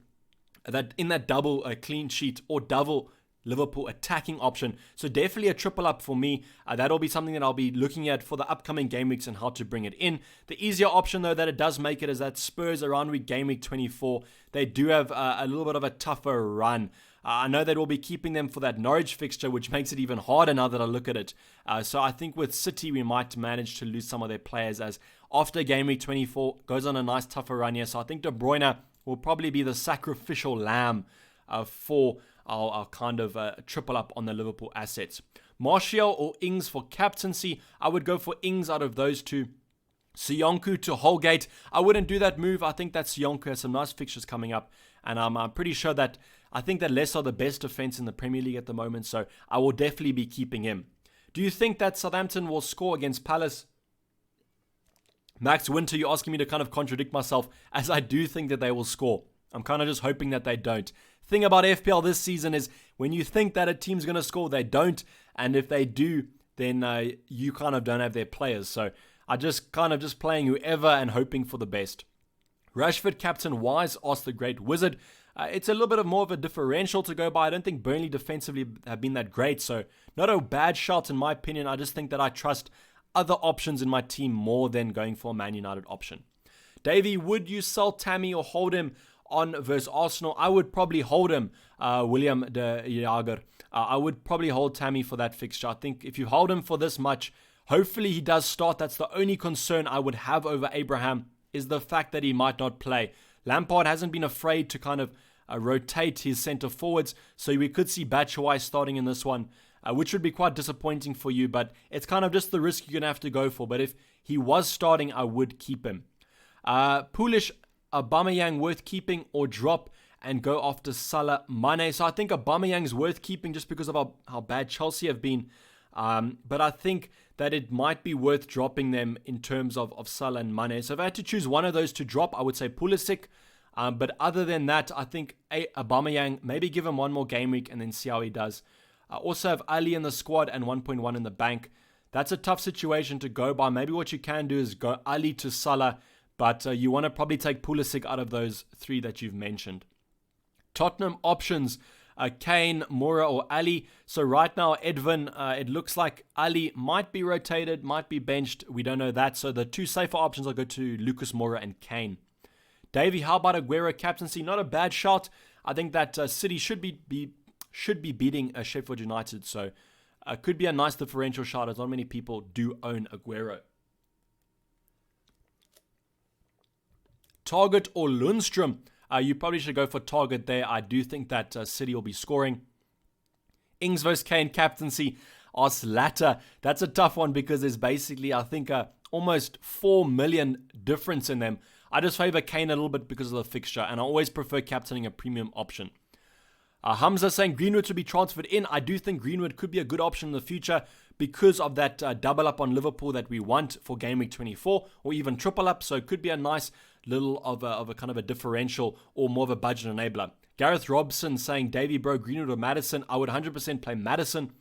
that in that double clean sheet or double Liverpool attacking option. So definitely a triple up for me. That'll be something that I'll be looking at for the upcoming game weeks and how to bring it in. The easier option though that it does make it is that Spurs around week Game Week 24. They do have a little bit of a tougher run. I know that we'll be keeping them for that Norwich fixture, which makes it even harder now that I look at it. So I think with City, we might manage to lose some of their players as after Game Week 24 goes on a nice tougher run here. So I think De Bruyne will probably be the sacrificial lamb for our kind of triple up on the Liverpool assets. Martial or Ings for captaincy? I would go for Ings out of those two. Sionku to Holgate. I wouldn't do that move. I think that Sionku has some nice fixtures coming up. And I'm pretty sure that I think that Leicester are the best defense in the Premier League at the moment. So I will definitely be keeping him. Do you think that Southampton will score against Palace? Max Winter, you're asking me to kind of contradict myself, as I do think that they will score. I'm kind of just hoping that they don't. Thing about FPL this season is when you think that a team's going to score, they don't. And if they do, then you kind of don't have their players. So I just kind of just playing whoever and hoping for the best. Rashford captain Wise asked the Great Wizard. It's a little bit of more of a differential to go by. I don't think Burnley defensively have been that great. So not a bad shot in my opinion. I just think that I trust other options in my team more than going for a Man United option. Davey, would you sell Tammy or hold him on versus Arsenal? I would probably hold him, William de Jager. I would probably hold Tammy for that fixture. I think if you hold him for this much, hopefully he does start. That's the only concern I would have over Abraham, is the fact that he might not play. Lampard hasn't been afraid to kind of rotate his centre forwards, so we could see Batshuayi starting in this one, which would be quite disappointing for you, but it's kind of just the risk you're going to have to go for. But if he was starting, I would keep him. Pulish, Aubameyang worth keeping or drop and go after Salah, Mane? So I think Aubameyang's worth keeping just because of how bad Chelsea have been. But I think that it might be worth dropping them in terms of Salah and Mane. So if I had to choose one of those to drop, I would say Pulisic. But other than that, I think Aubameyang, maybe give him one more game week and then see how he does. I also have Ali in the squad and 1.1 in the bank. That's a tough situation to go by. Maybe what you can do is go Ali to Salah, but you want to probably take Pulisic out of those three that you've mentioned. Tottenham options, Kane, Moura or Ali. So right now, Edwin, it looks like Ali might be rotated, might be benched. We don't know that. So the two safer options will go to Lucas Moura and Kane. Davey, how about Aguero captaincy? Not a bad shot. I think that City should be beating Sheffield United. So could be a nice differential shot, as not many people do own Aguero. Target or Lundstrom? You probably should go for Target there. I do think that City will be scoring. Ings vs Kane captaincy, asks Latter. That's a tough one because there's basically, I think, almost 4 million difference in them. I just favor Kane a little bit because of the fixture, and I always prefer captaining a premium option. Hamza saying Greenwood to be transferred in. I do think Greenwood could be a good option in the future because of that double up on Liverpool that we want for Game Week 24, or even triple up. So it could be a nice little of a kind of a differential or more of a budget enabler. Gareth Robson saying, Dayvy, bro, Greenwood or Maddison? I would 100% play Maddison.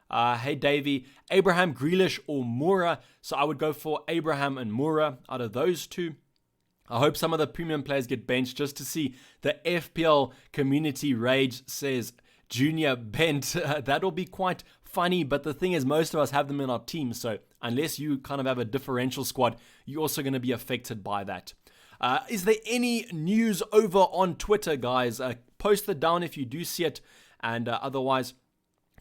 Hey, Dayvy, Abraham, Grealish or Moura? So I would go for Abraham and Moura out of those two. I hope some of the premium players get benched just to see the FPL community rage, says Junior Bent. That'll be quite funny, but the thing is, most of us have them in our team, so unless you kind of have a differential squad, you're also going to be affected by that. Is there any news over on Twitter, guys? Post it down if you do see it, and otherwise,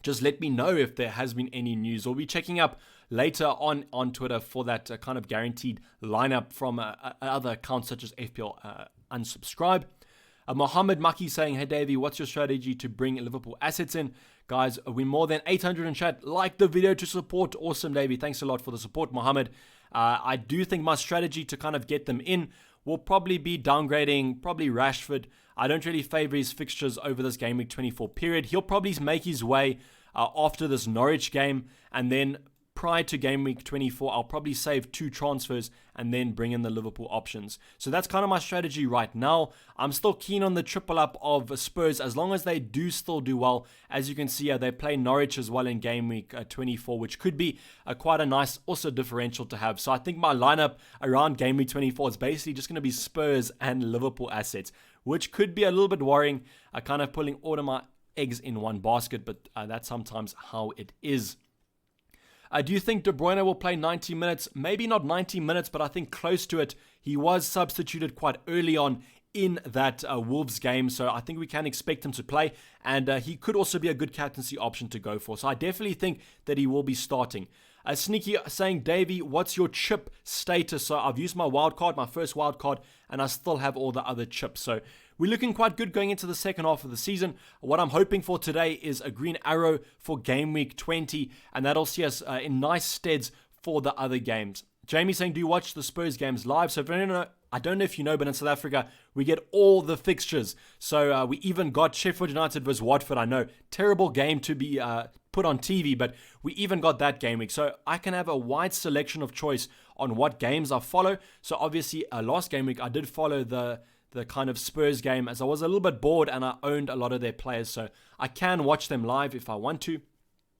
just let me know if there has been any news. We'll be checking up later on Twitter for that kind of guaranteed lineup from other accounts such as FPL Unsubscribe. Mohammed Maki saying, hey Davey, what's your strategy to bring Liverpool assets in? Guys, we're more than 800 in chat. Like the video to support. Awesome, Davey. Thanks a lot for the support, Mohammed. I do think my strategy to kind of get them in will probably be downgrading probably Rashford. I don't really favor his fixtures over this Game Week 24 period. He'll probably make his way after this Norwich game, and then prior to Game Week 24, I'll probably save 2 transfers and then bring in the Liverpool options. So that's kind of my strategy right now. I'm still keen on the triple up of Spurs as long as they do still do well. As you can see, they play Norwich as well in Game Week 24, which could be quite a nice also differential to have. So I think my lineup around Game Week 24 is basically just going to be Spurs and Liverpool assets, which could be a little bit worrying. Kind of pulling all of my eggs in one basket, but that's sometimes how it is. Do you think De Bruyne will play 90 minutes? Maybe not 90 minutes, but I think close to it. He was substituted quite early on in that Wolves game, so I think we can expect him to play, and he could also be a good captaincy option to go for. So I definitely think that he will be starting. Sneaky saying, Davey, what's your chip status? So I've used my wild card, my first wild card, and I still have all the other chips. So we're looking quite good going into the second half of the season. What I'm hoping for today is a green arrow for Game Week 20, and that'll see us in nice steads for the other games. Jamie saying, do you watch the Spurs games live? So if you don't know, I don't know if you know, but in South Africa, we get all the fixtures. So we even got Sheffield United versus Watford. I know, terrible game to be put on TV, but we even got that game week. So I can have a wide selection of choice on what games I follow. So obviously, last game week, I did follow the kind of Spurs game as I was a little bit bored and I owned a lot of their players. So I can watch them live if I want to.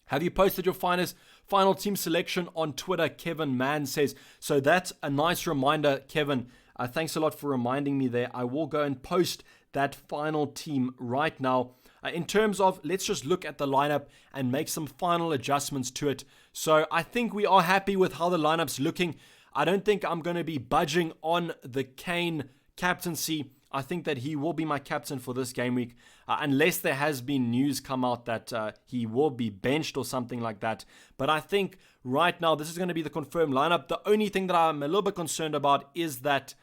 Have you posted your final team selection on Twitter? Kevin Mann says. So that's a nice reminder, Kevin. Thanks a lot for reminding me there. I will go and post that final team right now. In terms of, let's just look at the lineup and make some final adjustments to it. So I think we are happy with how the lineup's looking. I don't think I'm going to be budging on the Kane captaincy. I think that he will be my captain for this game week, unless there has been news come out that he will be benched or something like that. But I think right now this is going to be the confirmed lineup. The only thing that I'm a little bit concerned about is that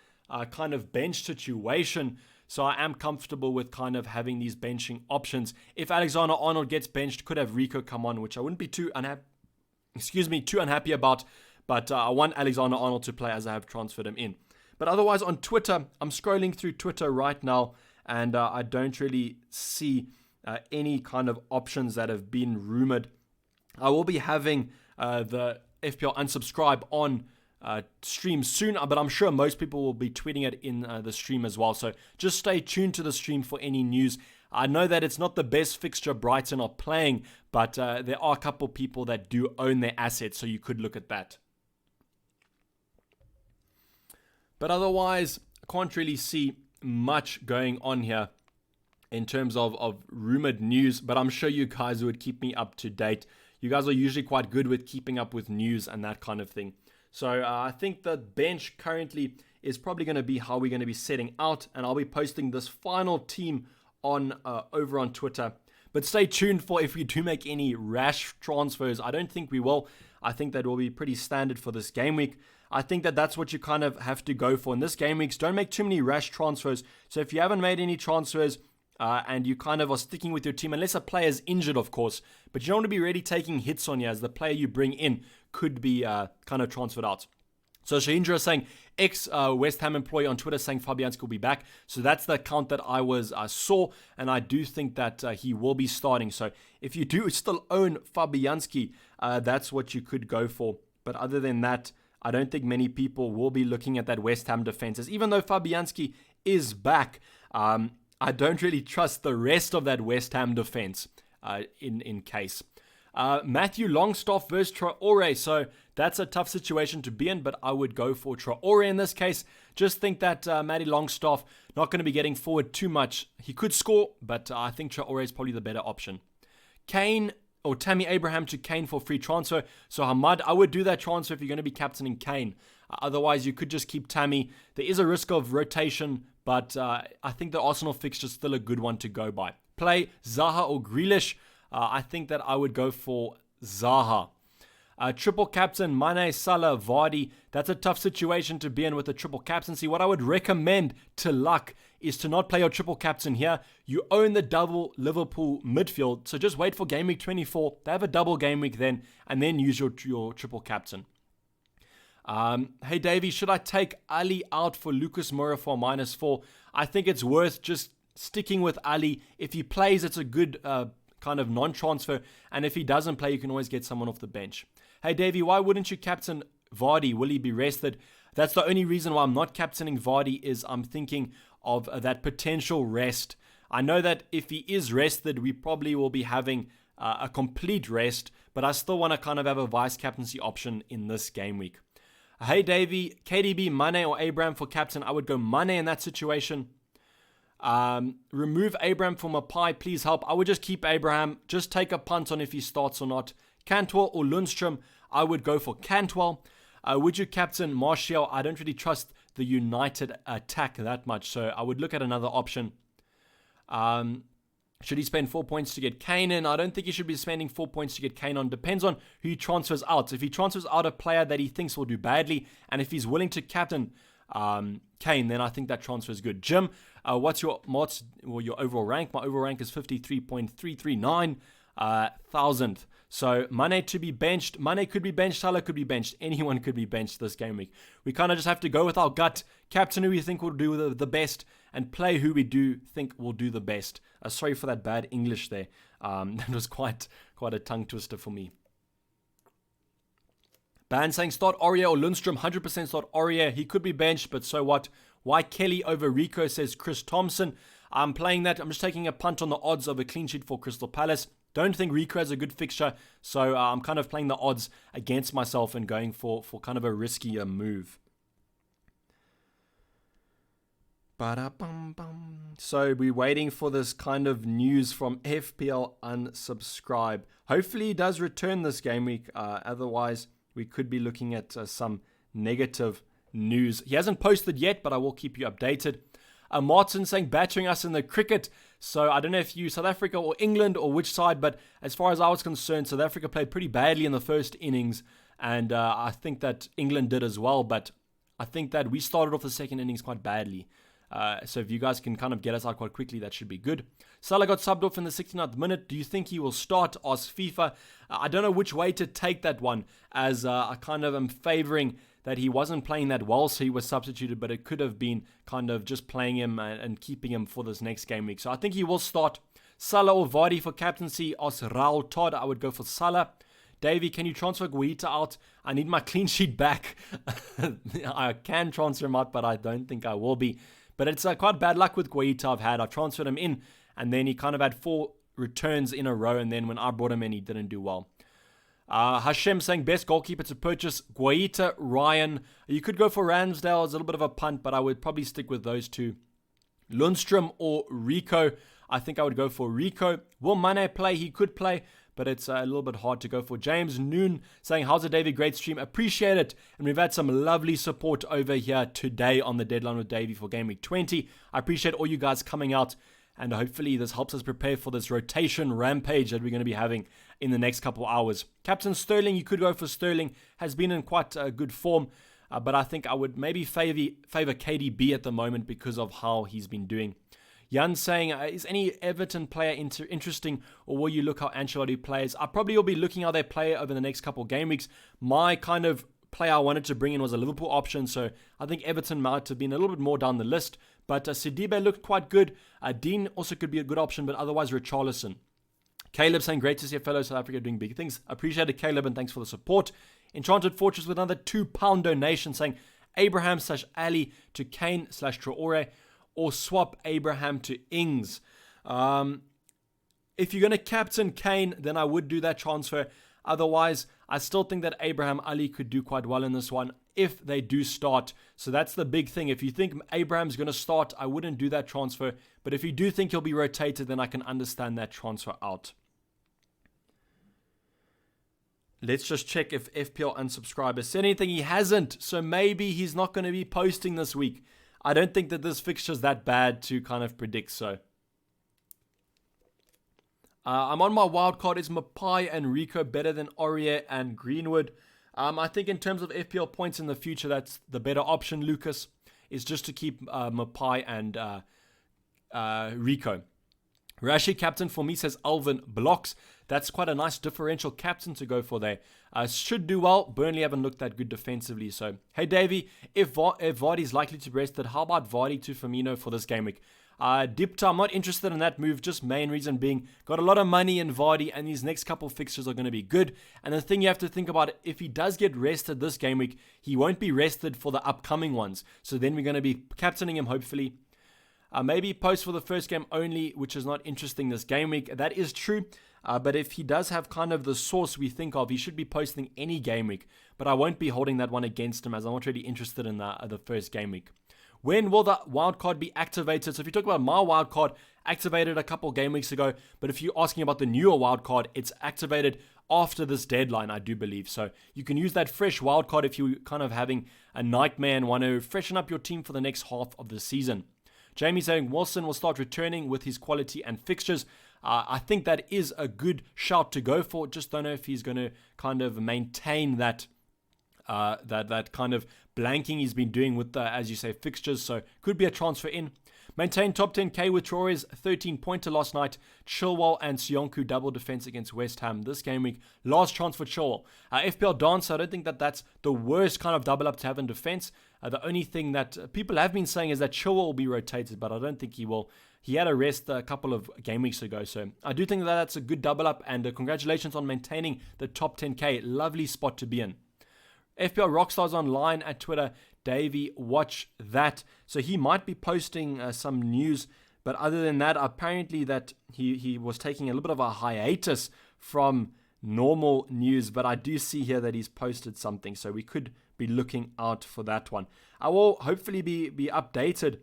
kind of bench situation. So I am comfortable with kind of having these benching options. If Alexander-Arnold gets benched, could have Rico come on, which I wouldn't be too unhappy about. But I want Alexander-Arnold to play as I have transferred him in. But otherwise, on Twitter, I'm scrolling through Twitter right now, and I don't really see any kind of options that have been rumored. I will be having the FPL Unsubscribe on stream soon, but I'm sure most people will be tweeting it in the stream as well. So just stay tuned to the stream for any news. I know that it's not the best fixture Brighton are playing, but there are a couple people that do own their assets, so you could look at that. But otherwise, I can't really see much going on here in terms of rumored news, but I'm sure you guys would keep me up to date. You guys are usually quite good with keeping up with news and that kind of thing. So I think the bench currently is probably going to be how we're going to be setting out, and I'll be posting this final team on over on Twitter. But stay tuned for if we do make any rash transfers. I don't think we will. I think that will be pretty standard for this game week. I think that that's what you kind of have to go for in this game weeks. Don't make too many rash transfers. So if you haven't made any transfers and you kind of are sticking with your team, unless a player is injured, of course, but you don't want to be really taking hits on you as the player you bring in could be kind of transferred out. So Shahindra is saying, ex-West Ham employee on Twitter saying Fabianski will be back. So that's the account that I saw, and I do think that he will be starting. So if you do still own Fabianski, that's what you could go for. But other than that, I don't think many people will be looking at that West Ham defense. Even though Fabianski is back, I don't really trust the rest of that West Ham defense in case. Matthew Longstaff versus Traore. So that's a tough situation to be in, but I would go for Traore in this case. Just think that Matty Longstaff not going to be getting forward too much. He could score, but I think Traore is probably the better option. Kane or Tammy Abraham to Kane for free transfer. So Hamad, I would do that transfer if you're going to be captaining Kane. Otherwise, you could just keep Tammy. There is a risk of rotation, but I think the Arsenal fixture is still a good one to go by. Play Zaha or Grealish. I think that I would go for Zaha. Triple captain, Mane, Salah, Vardy. That's a tough situation to be in with a triple captaincy. What I would recommend to luck is to not play your triple captain here. You own the double Liverpool midfield, so just wait for game week 24. They have a double game week then, and then use your triple captain. Hey Dayvy, should I take Ali out for Lucas Moura for -4? I think it's worth just sticking with Ali. If he plays, it's a good kind of non-transfer, and if he doesn't play, you can always get someone off the bench. Hey Davey, why wouldn't you captain Vardy? Will he be rested? That's the only reason why I'm not captaining Vardy, is I'm thinking of that potential rest. I know that if he is rested, we probably will be having a complete rest, but I still want to kind of have a vice captaincy option in this game week. Hey Davey, KDB, Mane or Abraham for captain? I would go Mane in that situation. Remove Abraham from a pie, please help. I would just keep Abraham. Just take a punt on if he starts or not. Cantwell or Lundstrom? I would go for Cantwell. Would you captain Martial? I don't really trust the United attack that much, so I would look at another option. Should he spend 4 points to get Kane in? I don't think he should be spending 4 points to get Kane on. Depends on who he transfers out. If he transfers out a player that he thinks will do badly, and if he's willing to captain Kane, then I think that transfer is good. Jim, what's your overall rank? My overall rank is 53.339 thousand. So Mane to be benched. Mane could be benched. Salah could be benched. Anyone could be benched this game week. We kind of just have to go with our gut. Captain who we think will do the best, and play who we do think will do the best. Sorry for that bad English there. That was quite a tongue twister for me. Ban saying start Aurier or Lundstrom. 100% start Aurier. He could be benched, but so what? Why Kelly over Rico, says Chris Thompson. I'm playing that. I'm just taking a punt on the odds of a clean sheet for Crystal Palace. Don't think Rico has a good fixture, so I'm kind of playing the odds against myself and going for kind of a riskier move. So we're waiting for this kind of news from FPL Unsubscribe. Hopefully he does return this game week. Otherwise, we could be looking at some negative news. He hasn't posted yet, but I will keep you updated. Martin saying battering us in the cricket. So I don't know if you South Africa or England or which side, but as far as I was concerned, South Africa played pretty badly in the first innings, and I think that England did as well, but I think that we started off the second innings quite badly. So if you guys can kind of get us out quite quickly, that should be good. Salah got subbed off in the 69th minute. Do you think he will start? Ask FIFA. I don't know which way to take that one, as I kind of am favoring that he wasn't playing that well, so he was substituted, but it could have been kind of just playing him and keeping him for this next game week. So I think he will start. Salah or Vardy for captaincy. Ask Raul Todd. I would go for Salah. Davey, can you transfer Guaita out? I need my clean sheet back. I can transfer him out, but I don't think I will be. But it's quite bad luck with Guaita I transferred him in, and then he kind of had 4 returns in a row, and then when I brought him in, he didn't do well. Hashem saying best goalkeeper to purchase, Guaita, Ryan. You could go for Ramsdale. It's a little bit of a punt, but I would probably stick with those two. Lundstrom or Rico. I think I would go for Rico. Will Mane play? He could play, but it's a little bit hard to go for. James Noon saying, how's it, Davey? Great stream. Appreciate it. And we've had some lovely support over here today on the Deadline with Davey for Game Week 20. I appreciate all you guys coming out, and hopefully this helps us prepare for this rotation rampage that we're going to be having in the next couple hours. Captain Sterling, you could go for Sterling. Has been in quite good form, but I think I would maybe favor KDB at the moment because of how he's been doing. Jan saying, is any Everton player interesting, or will you look how Ancelotti plays? I probably will be looking how they play over the next couple of game weeks. My kind of player I wanted to bring in was a Liverpool option, so I think Everton might have been a little bit more down the list. But Sidibe looked quite good. Dean also could be a good option, but otherwise Richarlison. Caleb saying, great to see a fellow South Africa doing big things. Appreciate it, Caleb, and thanks for the support. Enchanted Fortress with another £2 donation saying, Abraham/Ali to Kane/Traore, or swap Abraham to Ings. If you're going to captain Kane, then I would do that transfer. Otherwise, I still think that Abraham Ali could do quite well in this one if they do start. So that's the big thing. If you think Abraham's going to start, I wouldn't do that transfer. But if you do think he'll be rotated, then I can understand that transfer out. Let's just check if FPL unsubscriber said anything. He hasn't, so maybe he's not going to be posting this week. I don't think that this fixture's that bad to kind of predict so. I'm on my wildcard. Is Mapai and Rico better than Aurier and Greenwood? I think in terms of FPL points in the future, that's the better option, Lucas, is just to keep Mapai and Rico. Rashi captain for me, says Alvin Blocks. That's quite a nice differential captain to go for there. Should do well. Burnley haven't looked that good defensively. So, hey, Dayvy, if Vardy's likely to be rested, how about Vardy to Firmino for this game week? Dipta, I'm not interested in that move. Just main reason being, got a lot of money in Vardy, and these next couple fixtures are going to be good. And the thing you have to think about, if he does get rested this game week, he won't be rested for the upcoming ones. So then we're going to be captaining him, hopefully. Maybe post for the first game only, which is not interesting this game week. That is true. But if he does have kind of the source we think of, he should be posting any game week. But I won't be holding that one against him, as I'm not really interested in the first game week. When will the wildcard be activated? So if you talk about my wildcard, activated a couple game weeks ago. But if you're asking about the newer wildcard, it's activated after this deadline, I do believe. So you can use that fresh wildcard if you're kind of having a nightmare and want to freshen up your team for the next half of the season. Jamie saying Wilson will start returning with his quality and fixtures. I think that is a good shout to go for. Just don't know if he's going to kind of maintain that kind of blanking he's been doing with the, as you say, fixtures. So could be a transfer in. Maintain top 10k with Traore's 13-pointer last night. Chilwell and Sionku double defense against West Ham this game week. Last chance for Chilwell. FPL Dancer, I don't think that that's the worst kind of double up to have in defense. The only thing that people have been saying is that Chilwell will be rotated, but I don't think he will. He had a rest a couple of game weeks ago, so I do think that that's a good double up, and congratulations on maintaining the top 10k. Lovely spot to be in. FPL Rockstars online at Twitter. Dayvy, watch that. So he might be posting some news, but other than that, apparently that he was taking a little bit of a hiatus from normal news, but I do see here that he's posted something, so we could be looking out for that one. I will hopefully be updated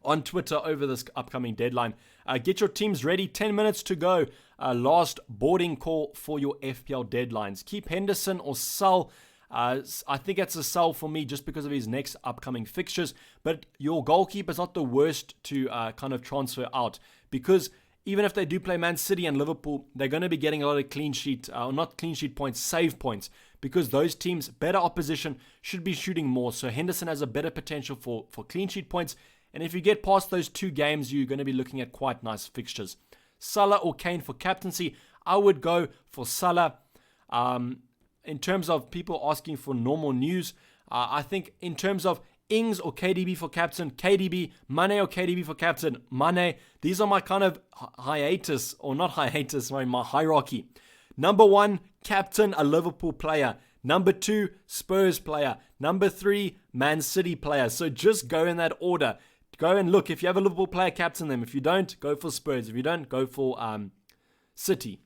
on Twitter over this upcoming deadline. Get your teams ready. 10 minutes to go. Last boarding call for your FPL deadlines. Keep Henderson or sell. I think it's a sell for me just because of his next upcoming fixtures. But your goalkeeper is not the worst to kind of transfer out, because even if they do play Man City and Liverpool, they're going to be getting a lot of clean sheet, not clean sheet points, save points, because those teams, better opposition, should be shooting more. So Henderson has a better potential for clean sheet points. And if you get past those two games, you're going to be looking at quite nice fixtures. Salah or Kane for captaincy, I would go for Salah. In terms of people asking for normal news, I think in terms of Ings or KDB for captain, KDB, Mane or KDB for captain, Mane. These are my kind of hiatus, or not hiatus, my hierarchy. Number 1, captain, a Liverpool player. Number 2, Spurs player. Number 3, Man City player. So just go in that order. Go and look. If you have a Liverpool player, captain them. If you don't, go for Spurs. If you don't, go for City.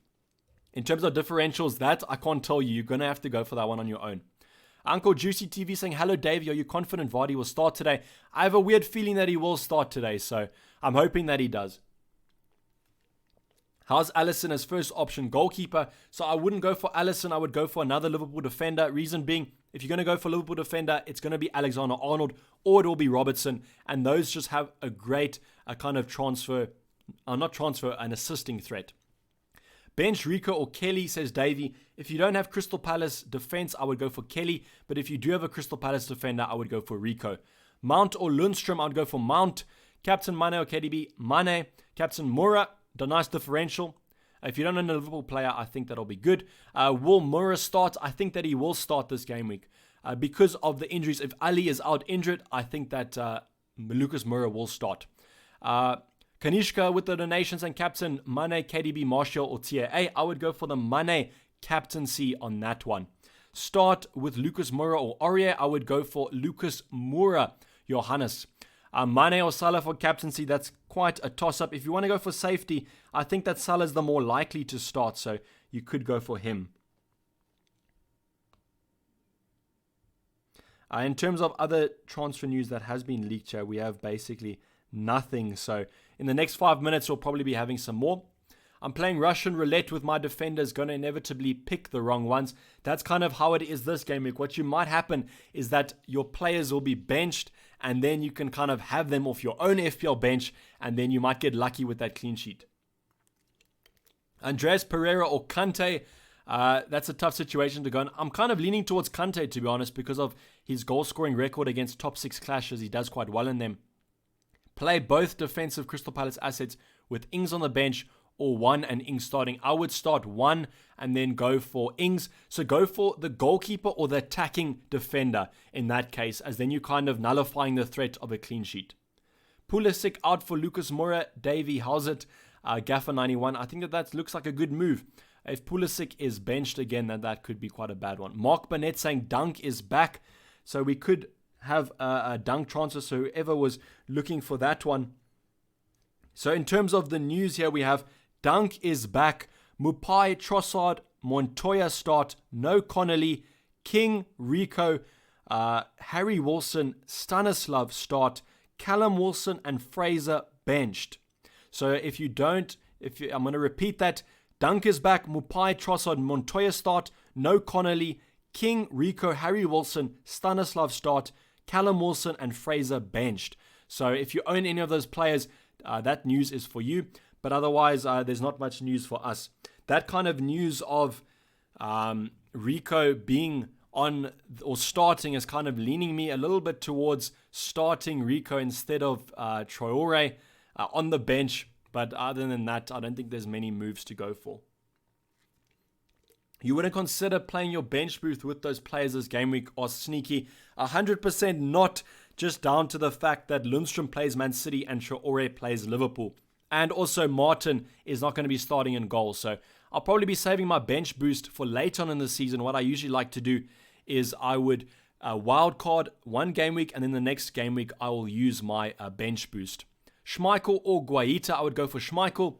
In terms of differentials, that I can't tell you. You're going to have to go for that one on your own. Uncle Juicy TV saying, hello, Dave. Are you confident Vardy will start today? I have a weird feeling that he will start today, so I'm hoping that he does. How's Alisson as first option goalkeeper? So I wouldn't go for Alisson. I would go for another Liverpool defender. Reason being, if you're going to go for Liverpool defender, it's going to be Alexander-Arnold or it will be Robertson. And those just have a great kind of an assisting threat. Bench Rico or Kelly, says Dayvy. If you don't have Crystal Palace defense, I would go for Kelly. But if you do have a Crystal Palace defender, I would go for Rico. Mount or Lundstrom, I would go for Mount. Captain Mane or KDB, Mane. Captain Moura, the nice differential. If you don't own a Liverpool player, I think that'll be good. Will Moura start? I think that he will start this game week. Because of the injuries, if Ali is out injured, I think that Lucas Moura will start. Kanishka with the donations and captain Mane, KDB, Martial or TAA. I would go for the Mane captaincy on that one. Start with Lucas Moura or Aurier. I would go for Lucas Moura, Johannes. Mane or Salah for captaincy, that's quite a toss-up. If you want to go for safety, I think that Salah's the more likely to start, so you could go for him. In terms of other transfer news that has been leaked here, we have basically nothing. So in the next 5 minutes, we'll probably be having some more. I'm playing Russian roulette with my defenders, going to inevitably pick the wrong ones. That's kind of how it is this game week. What might happen is that your players will be benched, and then you can kind of have them off your own FPL bench, and then you might get lucky with that clean sheet. Andreas Pereira or Kante, that's a tough situation to go in. I'm kind of leaning towards Kante, to be honest, because of his goal-scoring record against top 6 clashes. He does quite well in them. Play both defensive Crystal Palace assets with Ings on the bench or one and Ings starting. I would start one and then go for Ings. So go for the goalkeeper or the attacking defender in that case, as then you're kind of nullifying the threat of a clean sheet. Pulisic out for Lucas Moura. Dayvy, how's it? Gaffer 91. I think that looks like a good move. If Pulisic is benched again, then that could be quite a bad one. Mark Burnett saying Dunk is back. So we could have a Dunk transfer, so whoever was looking for that one. So in terms of the news here, we have Dunk is back. Mupai, Trossard, Montoya start. No Connolly, King, Rico, Harry Wilson, Stanislav start. Callum Wilson and Fraser benched. So I'm going to repeat that. Dunk is back. Mupai, Trossard, Montoya start. No Connolly, King, Rico, Harry Wilson, Stanislav start. Callum Wilson and Fraser benched. So if you own any of those players, that news is for you. But otherwise, there's not much news for us. That kind of news of Rico being on or starting is kind of leaning me a little bit towards starting Rico instead of Traore on the bench. But other than that, I don't think there's many moves to go for. You wouldn't consider playing your bench boost with those players this game week or sneaky? 100% not, just down to the fact that Lundstrom plays Man City and Traore plays Liverpool. And also Martin is not going to be starting in goal. So I'll probably be saving my bench boost for late on in the season. What I usually like to do is I would wild card one game week, and then the next game week I will use my bench boost. Schmeichel or Guaita, I would go for Schmeichel.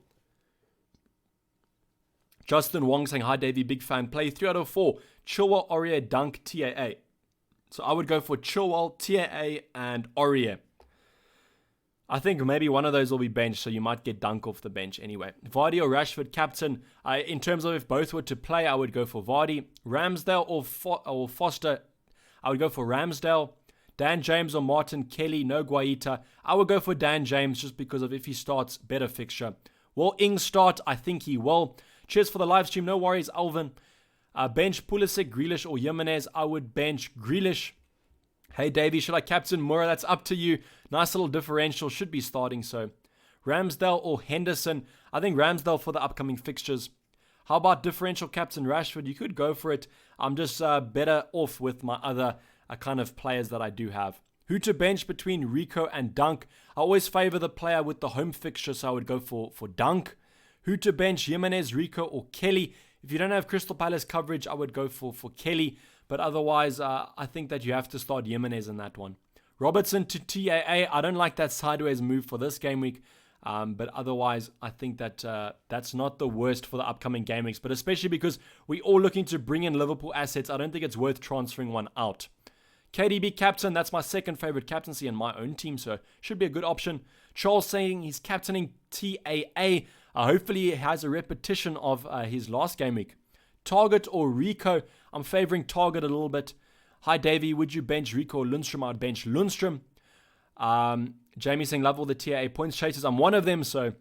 Justin Wong saying, hi Davey, big fan. Play 3 out of 4. Chilwell, Aurier, Dunk, TAA. So I would go for Chilwell, TAA, and Aurier. I think maybe one of those will be benched, so you might get Dunk off the bench anyway. Vardy or Rashford, captain. In terms of if both were to play, I would go for Vardy. Ramsdale or Foster, I would go for Ramsdale. Dan James or Martin Kelly, no Guaita. I would go for Dan James just because of if he starts, better fixture. Will Ings start? I think he will. Cheers for the live stream. No worries, Alvin. Bench Pulisic, Grealish or Jimenez. I would bench Grealish. Hey, Davey, should I captain Moura? That's up to you. Nice little differential. Should be starting, so. Ramsdale or Henderson. I think Ramsdale for the upcoming fixtures. How about differential captain Rashford? You could go for it. I'm just better off with my other kind of players that I do have. Who to bench between Rico and Dunk? I always favor the player with the home fixture, so I would go for Dunk. Who to bench, Jimenez, Rico, or Kelly? If you don't have Crystal Palace coverage, I would go for Kelly. But otherwise, I think that you have to start Jimenez in that one. Robertson to TAA. I don't like that sideways move for this game week. But otherwise, I think that that's not the worst for the upcoming game weeks. But especially because we're all looking to bring in Liverpool assets, I don't think it's worth transferring one out. KDB captain, that's my second favorite captaincy in my own team, so should be a good option. Charles saying he's captaining TAA. Hopefully he has a repetition of his last game week. Target or Rico? I'm favoring Target a little bit. Hi Davey, would you bench Rico or Lundstrom? I'd bench Lundstrom. Jamie saying love all the TAA points chasers. I'm one of them, so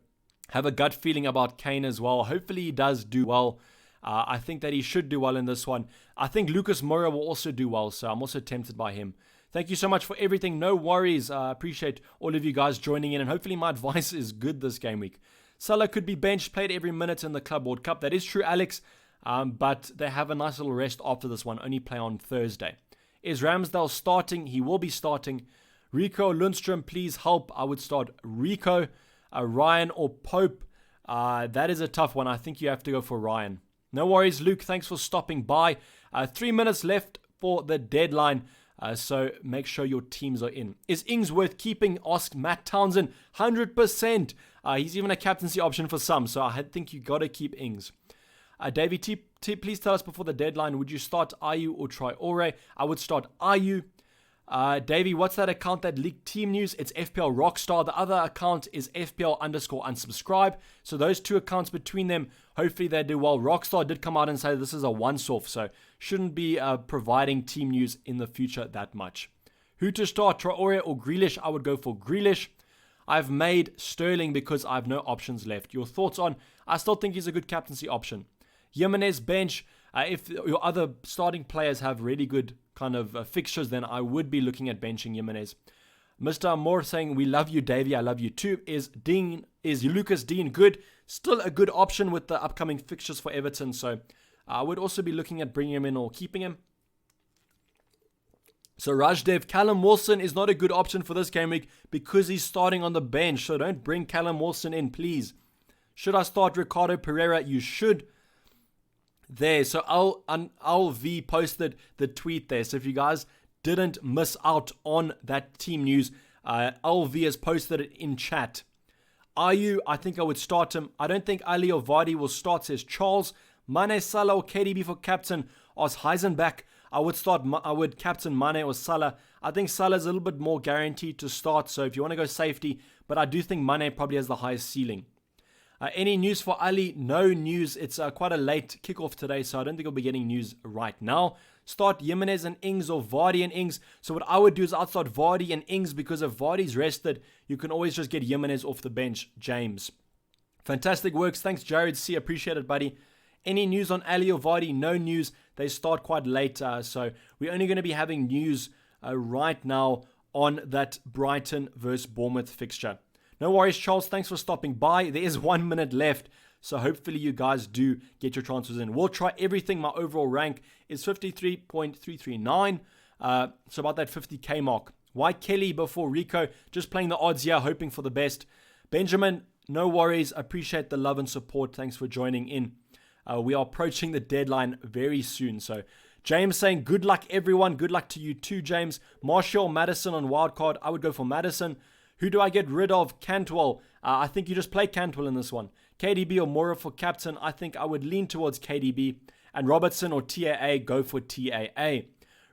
have a gut feeling about Kane as well. Hopefully he does do well. I think that he should do well in this one. I think Lucas Moura will also do well, so I'm also tempted by him. Thank you so much for everything. No worries. I appreciate all of you guys joining in, and hopefully my advice is good this game week. Salah could be benched, played every minute in the Club World Cup. That is true, Alex, but they have a nice little rest after this one. Only play on Thursday. Is Ramsdale starting? He will be starting. Rico, Lundstrom, please help. I would start Rico. Ryan or Pope? That is a tough one. I think you have to go for Ryan. No worries, Luke. Thanks for stopping by. 3 minutes left for the deadline. So make sure your teams are in. Is Ings worth keeping? Asked Matt Townsend. 100%. He's even a captaincy option for some. So I think you got to keep Ings. Davey, please tell us before the deadline, would you start Ayew or Traore? I would start Ayew. Davey, what's that account that leaked team news? It's FPL Rockstar. The other account is FPL_unsubscribe. So those two accounts between them, hopefully they do well. Rockstar did come out and say this is a once-off, so shouldn't be providing team news in the future that much. Who to start, Traore or Grealish? I would go for Grealish. I've made Sterling because I have no options left. Your thoughts on? I still think he's a good captaincy option. Jimenez bench. If your other starting players have really good kind of fixtures, then I would be looking at benching Jimenez. Mr. Moore saying, we love you, Davey. I love you too. Is Lucas Dean good? Still a good option with the upcoming fixtures for Everton. So I would also be looking at bringing him in or keeping him. So Rajdev, Callum Wilson is not a good option for this game week because he's starting on the bench. So don't bring Callum Wilson in, please. Should I start Ricardo Pereira? You should. There, so LV posted the tweet there. So if you guys didn't miss out on that team news, LV has posted it in chat. Ayew, I think I would start him. I don't think Ali or Vardy will start, says Charles. Mane, Salah or KDB for captain. As Heisenbach, I would captain Mane or Salah. I think Salah is a little bit more guaranteed to start. So if you want to go safety, but I do think Mane probably has the highest ceiling. Any news for Ali? No news. It's quite a late kickoff today, so I don't think we'll be getting news right now. Start Jimenez and Ings or Vardy and Ings. So what I would do is I'd start Vardy and Ings because if Vardy's rested, you can always just get Jimenez off the bench, James. Fantastic works. Thanks, Jared C. Appreciate it, buddy. Any news on Ali or Vardy? No news. They start quite late, so we're only going to be having news right now on that Brighton versus Bournemouth fixture. No worries, Charles. Thanks for stopping by. There is 1 minute left, so hopefully you guys do get your transfers in. We'll try everything. My overall rank is 53.339, so about that 50k mark. Why Kelly before Rico? Just playing the odds here, hoping for the best. Benjamin, no worries. Appreciate the love and support. Thanks for joining in. We are approaching the deadline very soon, so James saying, good luck, everyone. Good luck to you too, James. Martial, Madison on wildcard. I would go for Madison. Who do I get rid of? Cantwell. I think you just play Cantwell in this one. KDB or Mora for captain. I think I would lean towards KDB. And Robertson or TAA, go for TAA.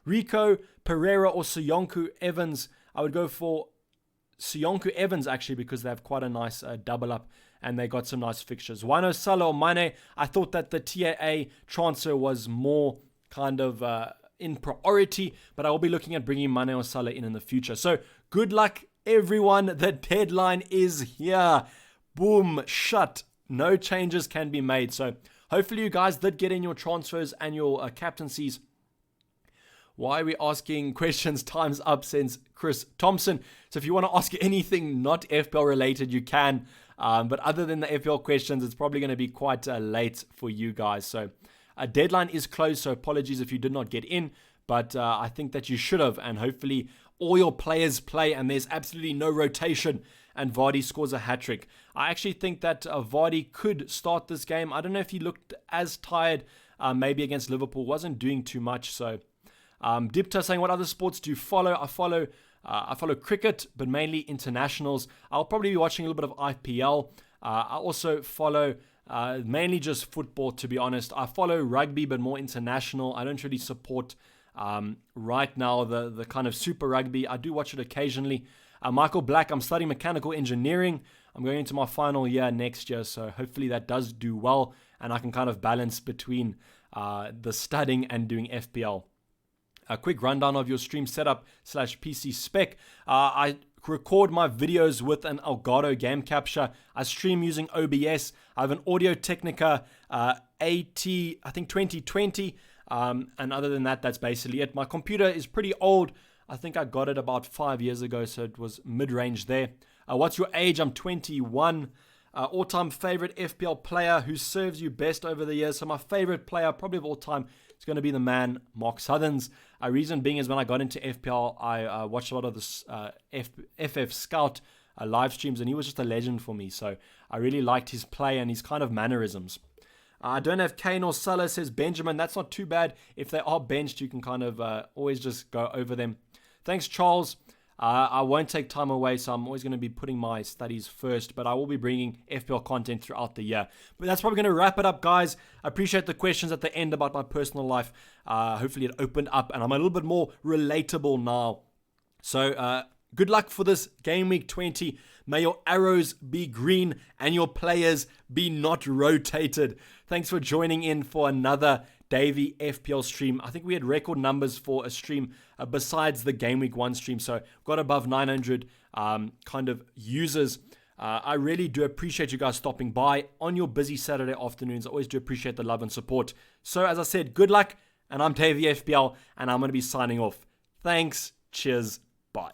Rico, Pereira or Soyuncu Evans. I would go for Soyuncu Evans actually because they have quite a nice double up and they got some nice fixtures. Wino, Salah or Mane. I thought that the TAA transfer was more kind of in priority, but I will be looking at bringing Mane or Salah in the future. So good luck, everyone. The deadline is here. Boom, shut. No changes can be made. So hopefully you guys did get in your transfers and your captaincies. Why are we asking questions? Time's up, since Chris Thompson. So if you want to ask anything not FPL related, you can. But other than the FPL questions, it's probably going to be quite late for you guys. So a deadline is closed. So apologies if you did not get in. But I think that you should have. And hopefully all your players play and there's absolutely no rotation and Vardy scores a hat-trick. I actually think that Vardy could start this game. I don't know if he looked as tired maybe against Liverpool. Wasn't doing too much. So Dipta saying, what other sports do you follow? I follow cricket, but mainly internationals. I'll probably be watching a little bit of IPL. I also follow mainly just football, to be honest. I follow rugby, but more international. I don't really support right now the kind of super rugby. I do watch it occasionally. Michael Black, I'm studying mechanical engineering. I'm going into my final year next year, so hopefully that does do well and I can kind of balance between the studying and doing FPL. A quick rundown of your stream setup / PC spec. I record my videos with an Elgato game capture. I stream using OBS. I have an Audio Technica AT, I think 2020. And other than that, that's basically it. My computer is pretty old. I think I got it about 5 years ago, so it was mid-range there. What's your age? I'm 21. All-time favorite FPL player who serves you best over the years. So my favorite player, probably of all time, is going to be the man, Mark Southerns. Reason being is when I got into FPL, I watched a lot of this FF Scout live streams, and he was just a legend for me. So I really liked his play and his kind of mannerisms. I don't have Kane or Salah, says Benjamin. That's not too bad. If they are benched, you can kind of always just go over them. Thanks, Charles. I won't take time away, so I'm always going to be putting my studies first, but I will be bringing FPL content throughout the year. But that's probably going to wrap it up, guys. I appreciate the questions at the end about my personal life. Hopefully it opened up, and I'm a little bit more relatable now. So good luck for this Game Week 20. May your arrows be green and your players be not rotated. Thanks for joining in for another Dayvy FPL stream. I think we had record numbers for a stream besides the Game Week 1 stream. So got above 900 kind of users. I really do appreciate you guys stopping by on your busy Saturday afternoons. I always do appreciate the love and support. So as I said, good luck. And I'm Dayvy FPL and I'm going to be signing off. Thanks. Cheers. Bye.